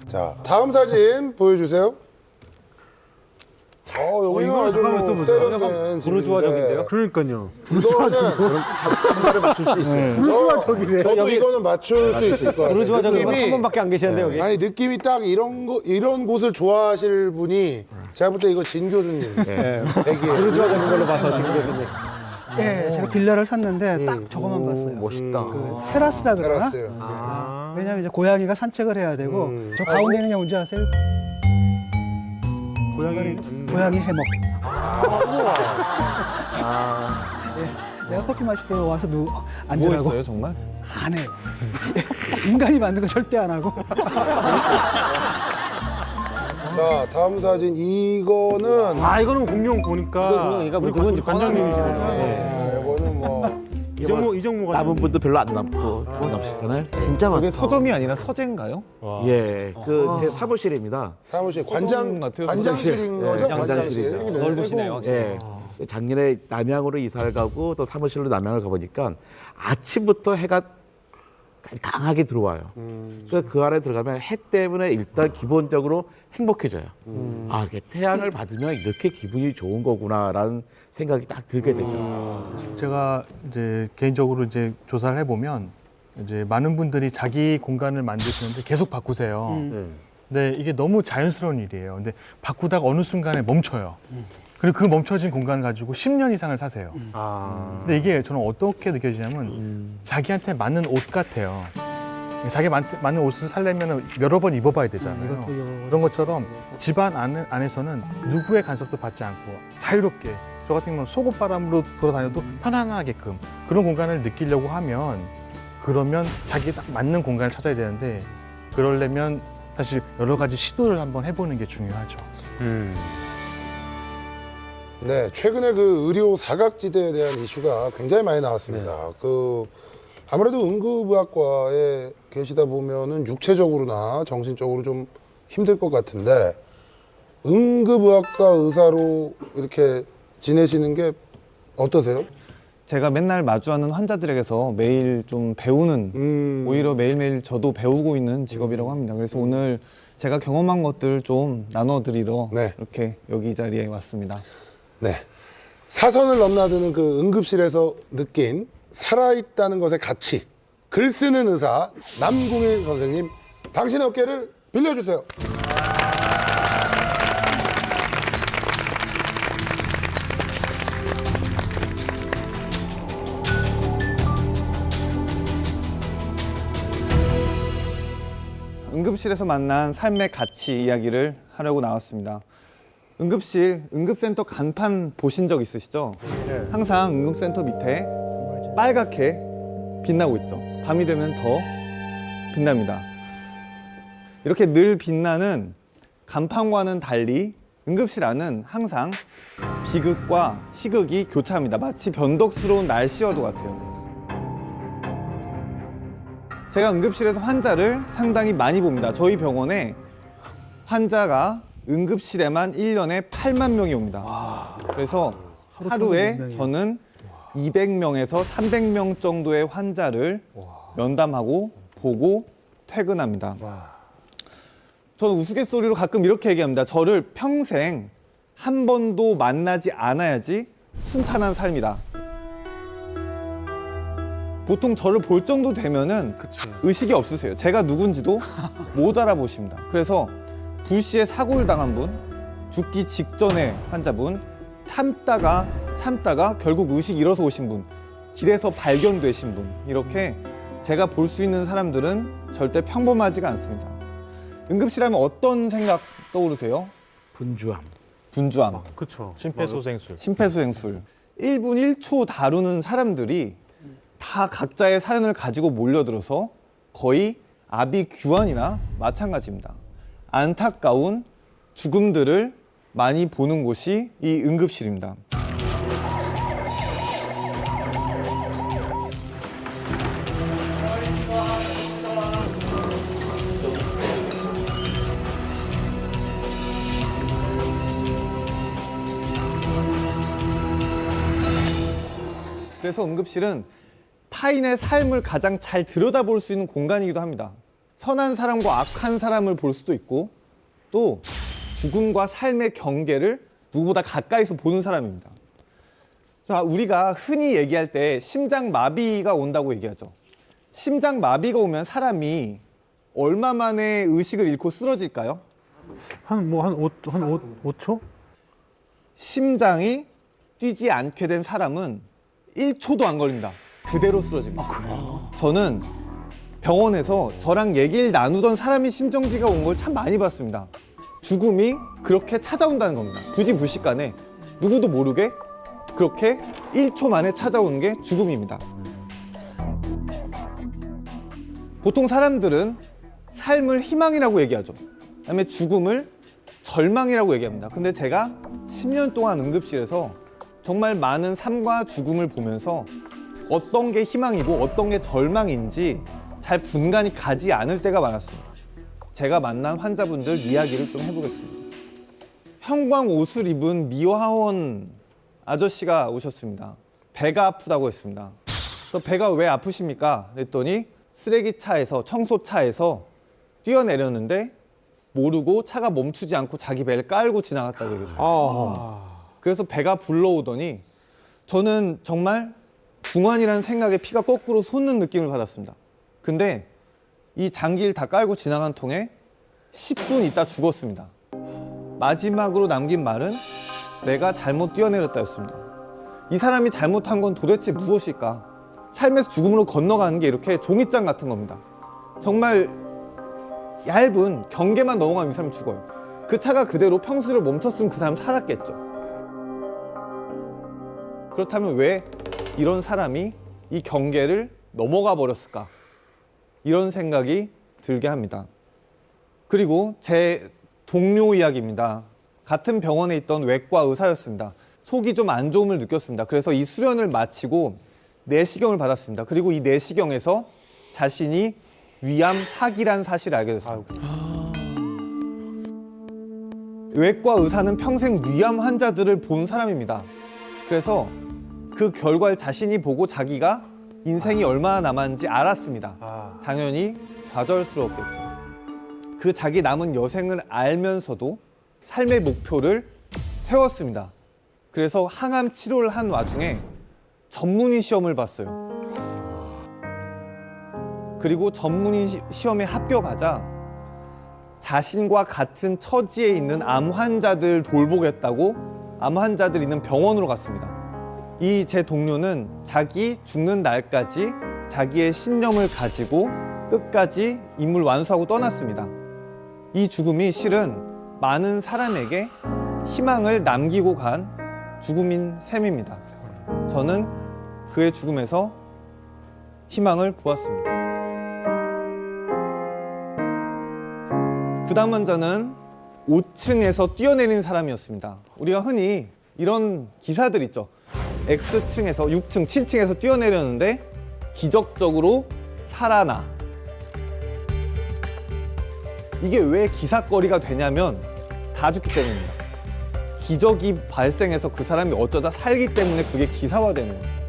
자 다음 사진 보여주세요. 여기는 이거 아주 잠깐만 뭐 써보세요. 세련된 부르주아적인데요? 그러니까요. 이거는 한발에 맞출 수 있어요. 부르주아적이래. 저도 여기- 이거는 맞출 수 있을 것 같아요. 부르주아적인 분 한 느낌이- 분밖에 안 계시는데 여기. 아니 느낌이 딱 이런 곳을 좋아하실 분이 제가 볼 때 이거 진 교수님 네. 얘기예요. 부르주아적인 걸로 봐서 지금 교수님. 예, 제가 빌라를 샀는데 딱 저거만 봤어요. 멋있다. 그 테라스라 그러나? 테라스. 왜냐면 이제 고양이가 산책을 해야 되고 저 가운데 있는 게 뭔지 아세요? 고양이 해먹. 예, 내가 커피 마실 때 와서 앉으라고. 뭐였어요 정말? 안 해요. 인간이 만든 거 절대 안 하고. 자 다음 사진 이거는 이거는 공룡 보니까 그러니까 우리 누군지 관장님이시네요. 이거는 뭐 이정모가 남은 분도 별로 안 남고 남으시잖아요. 진짜 많다. 저게 서점이 아니라 서재인가요? 예, 그 제 사무실입니다. 사무실 관장실인 예, 거죠? 관장실이죠. 관장실. 넓으시네요. 예. 작년에 남양으로 이사를 가고 또 사무실로 남양을 가보니까 아침부터 해가 강하게 들어와요. 그래서 그 안에 들어가면 해 때문에 일단 기본적으로 행복해져요. 아, 이게 태양을 받으면 이렇게 기분이 좋은 거구나라는 생각이 딱 들게 되죠. 제가 이제 개인적으로 이제 조사를 해보면 이제 많은 분들이 자기 공간을 만드시는데 계속 바꾸세요. 근데 이게 너무 자연스러운 일이에요. 근데 바꾸다가 어느 순간에 멈춰요. 그리고 그 멈춰진 공간을 가지고 10년 이상을 사세요. 근데 이게 저는 어떻게 느껴지냐면 자기한테 맞는 옷 같아요. 자기 맞는 옷을 살려면 여러 번 입어봐야 되잖아요. 이것도 이거. 그런 것처럼 집안 안에서는 누구의 간섭도 받지 않고 자유롭게 저 같은 경우는 속옷바람으로 돌아다녀도 편안하게끔 그런 공간을 느끼려고 하면 그러면 자기에 딱 맞는 공간을 찾아야 되는데 그러려면 사실 여러 가지 시도를 한번 해보는 게 중요하죠. 네, 최근에 그 의료 사각지대에 대한 이슈가 굉장히 많이 나왔습니다. 그 아무래도 응급의학과에 계시다 보면은 육체적으로나 정신적으로 좀 힘들 것 같은데 응급의학과 의사로 이렇게 지내시는 게 어떠세요? 제가 맨날 마주하는 환자들에게서 매일 좀 배우는 오히려 매일매일 저도 배우고 있는 직업이라고 합니다. 그래서 오늘 제가 경험한 것들 좀 나눠드리러 네. 이렇게 여기 이 자리에 왔습니다. 네. 사선을 넘나드는 그 응급실에서 느낀 살아있다는 것의 가치. 글 쓰는 의사 남궁일 선생님, 당신의 어깨를 빌려주세요. 응급실에서 만난 삶의 가치 이야기를 하려고 나왔습니다. 응급실, 응급센터 간판 보신 적 있으시죠? 항상 응급센터 밑에 빨갛게 빛나고 있죠. 밤이 되면 더 빛납니다. 이렇게 늘 빛나는 간판과는 달리 응급실 안은 항상 비극과 희극이 교차합니다. 마치 변덕스러운 날씨와도 같아요. 제가 응급실에서 환자를 상당히 많이 봅니다. 저희 병원에 환자가 응급실에만 1년에 8만 명이 옵니다. 그래서 하루에 저는 200명에서 300명 정도의 환자를 면담하고 보고 퇴근합니다. 저는 우스갯소리로 가끔 이렇게 얘기합니다. 저를 평생 한 번도 만나지 않아야지 순탄한 삶이다. 보통 저를 볼 정도 되면은 의식이 없으세요. 제가 누군지도 못 알아보십니다. 그래서 불시에 사고를 당한 분, 죽기 직전의 환자분, 참다가 결국 의식 잃어서 오신 분, 길에서 발견되신 분, 이렇게 제가 볼 수 있는 사람들은 절대 평범하지가 않습니다. 응급실 하면 어떤 생각 떠오르세요? 분주함. 분주함, 그렇죠. 심폐소생술. 심폐소생술. 1분 1초 다루는 사람들이 다 각자의 사연을 가지고 몰려들어서 거의 아비규환이나 마찬가지입니다. 안타까운 죽음들을 많이 보는 곳이 이 응급실입니다. 그래서 응급실은 타인의 삶을 가장 잘 들여다볼 수 있는 공간이기도 합니다. 선한 사람과 악한 사람을 볼 수도 있고 또 죽음과 삶의 경계를 누구보다 가까이서 보는 사람입니다. 자, 우리가 흔히 얘기할 때 심장마비가 온다고 얘기하죠. 심장마비가 오면 사람이 얼마 만에 의식을 잃고 쓰러질까요? 한 5초? 심장이 뛰지 않게 된 사람은 1초도 안 걸립니다. 그대로 쓰러집니다. 저는 병원에서 저랑 얘기를 나누던 사람이 심정지가 온 걸 참 많이 봤습니다. 죽음이 그렇게 찾아온다는 겁니다. 부지불식간에 누구도 모르게 그렇게 1초 만에 찾아오는 게 죽음입니다. 보통 사람들은 삶을 희망이라고 얘기하죠. 그다음에 죽음을 절망이라고 얘기합니다. 근데 제가 10년 동안 응급실에서 정말 많은 삶과 죽음을 보면서 어떤 게 희망이고 어떤 게 절망인지 잘 분간이 가지 않을 때가 많았습니다. 제가 만난 환자분들 이야기를 좀 해보겠습니다. 형광 옷을 입은 미화원 아저씨가 오셨습니다. 배가 아프다고 했습니다. 그래서 배가 왜 아프십니까? 그랬더니 쓰레기차에서 청소차에서 뛰어내렸는데 모르고 차가 멈추지 않고 자기 배를 깔고 지나갔다고 얘기했어요. 그래서 배가 불러오더니 저는 정말 중환이라는 생각에 피가 거꾸로 솟는 느낌을 받았습니다. 근데 이 장기를 다 깔고 지나간 통에 10분 있다 죽었습니다. 마지막으로 남긴 말은 내가 잘못 뛰어내렸다였습니다. 이 사람이 잘못한 건 도대체 무엇일까? 삶에서 죽음으로 건너가는 게 이렇게 종이장 같은 겁니다. 정말 얇은 경계만 넘어가면 이 사람이 죽어요. 그 차가 그대로 평수를 멈췄으면 그 사람 살았겠죠. 그렇다면 왜 이런 사람이 이 경계를 넘어가 버렸을까? 이런 생각이 들게 합니다. 그리고 제 동료 이야기입니다. 같은 병원에 있던 외과 의사였습니다. 속이 좀 안 좋음을 느꼈습니다. 그래서 이 수련을 마치고 내시경을 받았습니다. 그리고 이 내시경에서 자신이 위암 사기란 사실을 알게 됐습니다. 외과 의사는 평생 위암 환자들을 본 사람입니다. 그래서 그 결과를 자신이 보고 자기가 인생이 얼마나 남았는지 알았습니다. 당연히 좌절스러웠겠죠. 그 자기 남은 여생을 알면서도 삶의 목표를 세웠습니다. 그래서 항암 치료를 한 와중에 전문의 시험을 봤어요. 그리고 전문의 시험에 합격하자 자신과 같은 처지에 있는 암 환자들 돌보겠다고 암 환자들 있는 병원으로 갔습니다. 이 제 동료는 자기 죽는 날까지 자기의 신념을 가지고 끝까지 임무를 완수하고 떠났습니다. 이 죽음이 실은 많은 사람에게 희망을 남기고 간 죽음인 셈입니다. 저는 그의 죽음에서 희망을 보았습니다. 그 다음 환자는 5층에서 뛰어내린 사람이었습니다. 우리가 흔히 이런 기사들 있죠. X층에서 6층, 7층에서 뛰어내렸는데 기적적으로 살아나. 이게 왜 기사거리가 되냐면 다 죽기 때문입니다. 기적이 발생해서 그 사람이 어쩌다 살기 때문에 그게 기사화되는 거예요.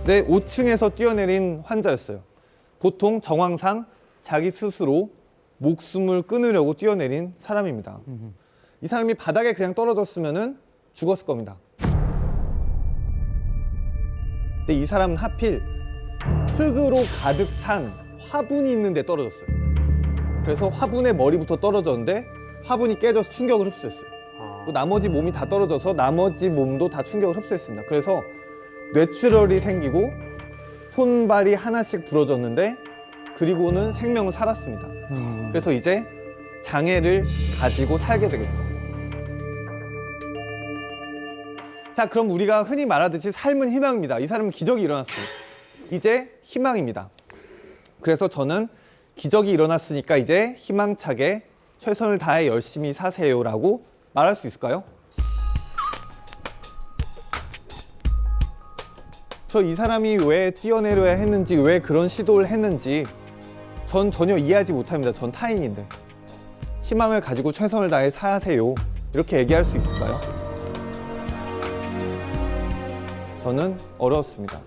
네, 5층에서 뛰어내린 환자였어요. 보통 정황상 자기 스스로 목숨을 끊으려고 뛰어내린 사람입니다. 이 사람이 바닥에 그냥 떨어졌으면 죽었을 겁니다. 근데 이 사람은 하필 흙으로 가득 찬 화분이 있는 데 떨어졌어요. 그래서 화분의 머리부터 떨어졌는데 화분이 깨져서 충격을 흡수했어요. 또 나머지 몸이 다 떨어져서 나머지 몸도 다 충격을 흡수했습니다. 그래서 뇌출혈이 생기고 손발이 하나씩 부러졌는데 그리고는 생명을 살았습니다. 그래서 이제 장애를 가지고 살게 되겠죠. 자, 그럼 우리가 흔히 말하듯이 삶은 희망입니다. 이 사람은 기적이 일어났어요. 이제 희망입니다. 그래서 저는 기적이 일어났으니까 이제 희망차게 최선을 다해 열심히 사세요라고 말할 수 있을까요? 저 이 사람이 왜 뛰어내려야 했는지, 왜 그런 시도를 했는지 전 전혀 이해하지 못합니다. 전 타인인데. 희망을 가지고 최선을 다해 사세요. 이렇게 얘기할 수 있을까요? 저는 어려웠습니다.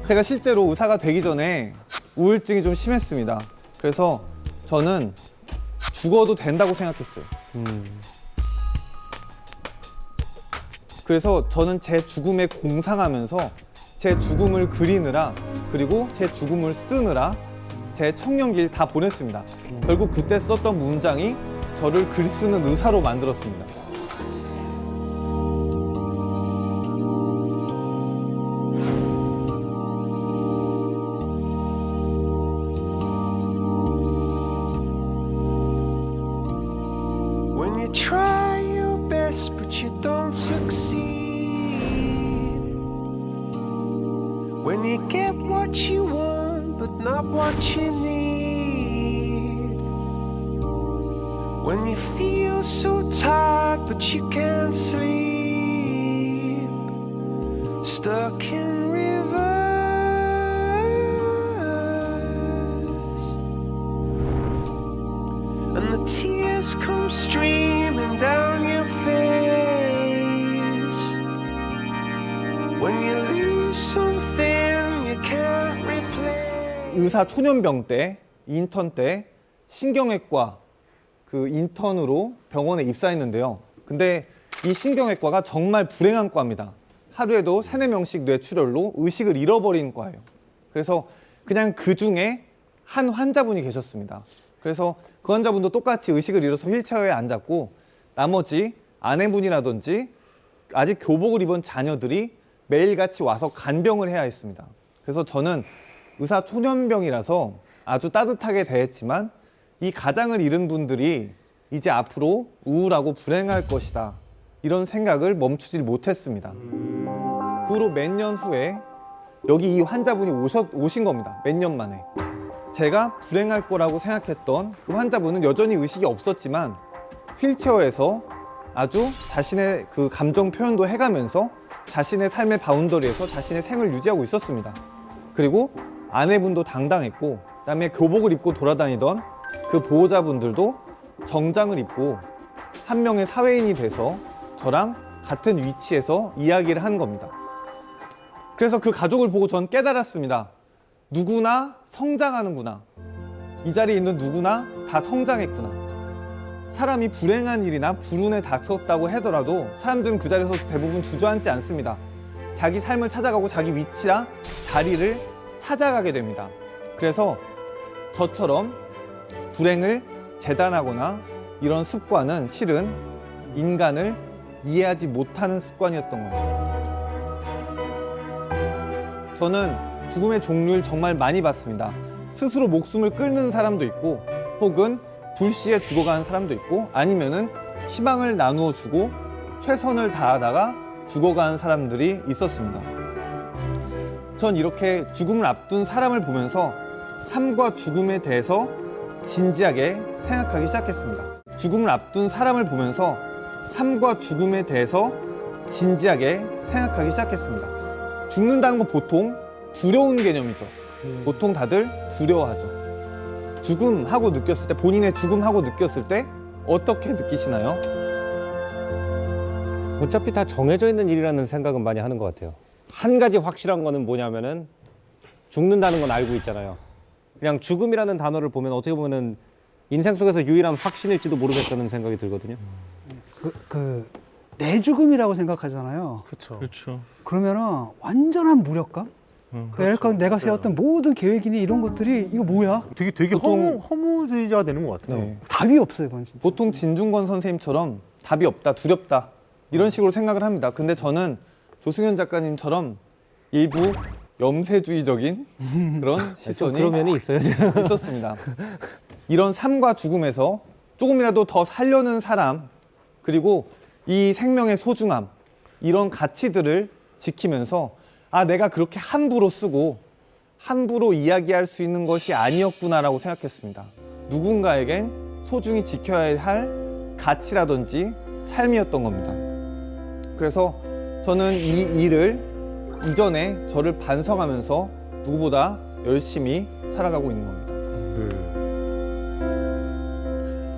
제가 실제로 의사가 되기 전에 우울증이 좀 심했습니다. 그래서 저는 죽어도 된다고 생각했어요. 그래서 저는 제 죽음에 공상하면서 제 죽음을 그리느라 그리고 제 죽음을 쓰느라 제 청년기를 다 보냈습니다. 결국 그때 썼던 문장이 저를 글 쓰는 의사로 만들었습니다. When you try your best but you don't succeed, when you get what you want but not what you need, when you feel so tired but you can't sleep, stuck in reverse, and the tears come streaming down your face, when you lose something you can't replace. 의사 초년병 때, 인턴 때 신경외과 그 인턴으로 병원에 입사했는데요. 근데 이 신경외과가 정말 불행한 과입니다. 하루에도 3-4명씩 뇌출혈로 의식을 잃어버리는 과예요. 그래서 그냥 그 중에 한 환자분이 계셨습니다. 그래서 그 환자분도 똑같이 의식을 잃어서 휠체어에 앉았고 나머지 아내분이라든지 아직 교복을 입은 자녀들이 매일같이 와서 간병을 해야 했습니다. 그래서 저는 의사 초년병이라서 아주 따뜻하게 대했지만 이 가장을 잃은 분들이 이제 앞으로 우울하고 불행할 것이다. 이런 생각을 멈추질 못했습니다. 그 후로 몇 년 후에 여기 이 환자분이 오신 겁니다. 몇 년 만에. 제가 불행할 거라고 생각했던 그 환자분은 여전히 의식이 없었지만 휠체어에서 아주 자신의 그 감정 표현도 해가면서 자신의 삶의 바운더리에서 자신의 생을 유지하고 있었습니다. 그리고 아내분도 당당했고 그다음에 교복을 입고 돌아다니던 그 보호자분들도 정장을 입고 한 명의 사회인이 돼서 저랑 같은 위치에서 이야기를 한 겁니다. 그래서 그 가족을 보고 전 깨달았습니다. 누구나 성장하는구나. 이 자리에 있는 누구나 다 성장했구나. 사람이 불행한 일이나 불운에 닥쳤다고 하더라도 사람들은 그 자리에서 대부분 주저앉지 않습니다. 자기 삶을 찾아가고 자기 위치랑 자리를 찾아가게 됩니다. 그래서 저처럼 불행을 재단하거나 이런 습관은 실은 인간을 이해하지 못하는 습관이었던 겁니다. 저는 죽음의 종류를 정말 많이 봤습니다. 스스로 목숨을 끊는 사람도 있고 혹은 불시에 죽어가는 사람도 있고 아니면은 희망을 나누어 주고 최선을 다하다가 죽어가는 사람들이 있었습니다. 전 이렇게 죽음을 앞둔 사람을 보면서 삶과 죽음에 대해서 진지하게 생각하기 시작했습니다. 죽음을 앞둔 사람을 보면서 삶과 죽음에 대해서 진지하게 생각하기 시작했습니다. 죽는다는 건 보통 두려운 개념이죠. 보통 다들 두려워하죠. 죽음하고 느꼈을 때, 본인의 죽음하고 느꼈을 때 어떻게 느끼시나요? 어차피 다 정해져 있는 일이라는 생각은 많이 하는 것 같아요. 한 가지 확실한 거는 뭐냐면은 죽는다는 건 알고 있잖아요. 그냥 죽음이라는 단어를 보면 어떻게 보면은 인생 속에서 유일한 확신일지도 모르겠다는 생각이 들거든요. 내 죽음이라고 생각하잖아요. 그렇죠. 그러면은 완전한 무력감? 그러니까 내가 세웠던 모든 계획이니 이런 것들이 이거 뭐야? 되게 보통- 허무주의자가 되는 것 같아요. 네. 답이 없어요, 그건 진짜. 보통 진중권 선생님처럼 답이 없다, 두렵다 이런 식으로 생각을 합니다. 근데 저는 조승현 작가님처럼 일부 염세주의적인 그런 시선이 그런 면이 있어요. 있었습니다. 이런 삶과 죽음에서 조금이라도 더 살려는 사람 그리고 이 생명의 소중함 이런 가치들을 지키면서 아 내가 그렇게 함부로 쓰고 함부로 이야기할 수 있는 것이 아니었구나라고 생각했습니다. 누군가에겐 소중히 지켜야 할 가치라든지 삶이었던 겁니다. 그래서 저는 이 일을 이전에 저를 반성하면서 누구보다 열심히 살아가고 있는 겁니다.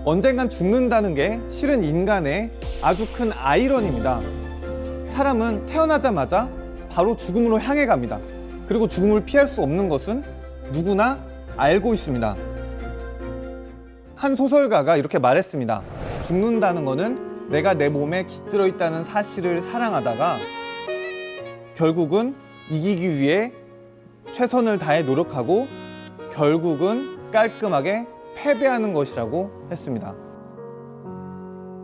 언젠간 죽는다는 게 실은 인간의 아주 큰 아이러니입니다. 사람은 태어나자마자 바로 죽음으로 향해 갑니다. 그리고 죽음을 피할 수 없는 것은 누구나 알고 있습니다. 한 소설가가 이렇게 말했습니다. 죽는다는 거는 내가 내 몸에 깃들어 있다는 사실을 사랑하다가 결국은 이기기 위해 최선을 다해 노력하고 결국은 깔끔하게 패배하는 것이라고 했습니다.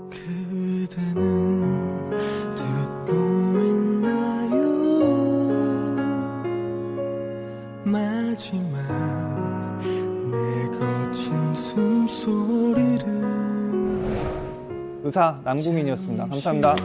그대는 듣고 있나요? 마지막 내 거친 숨소리를. 의사 남궁인이었습니다. 감사합니다.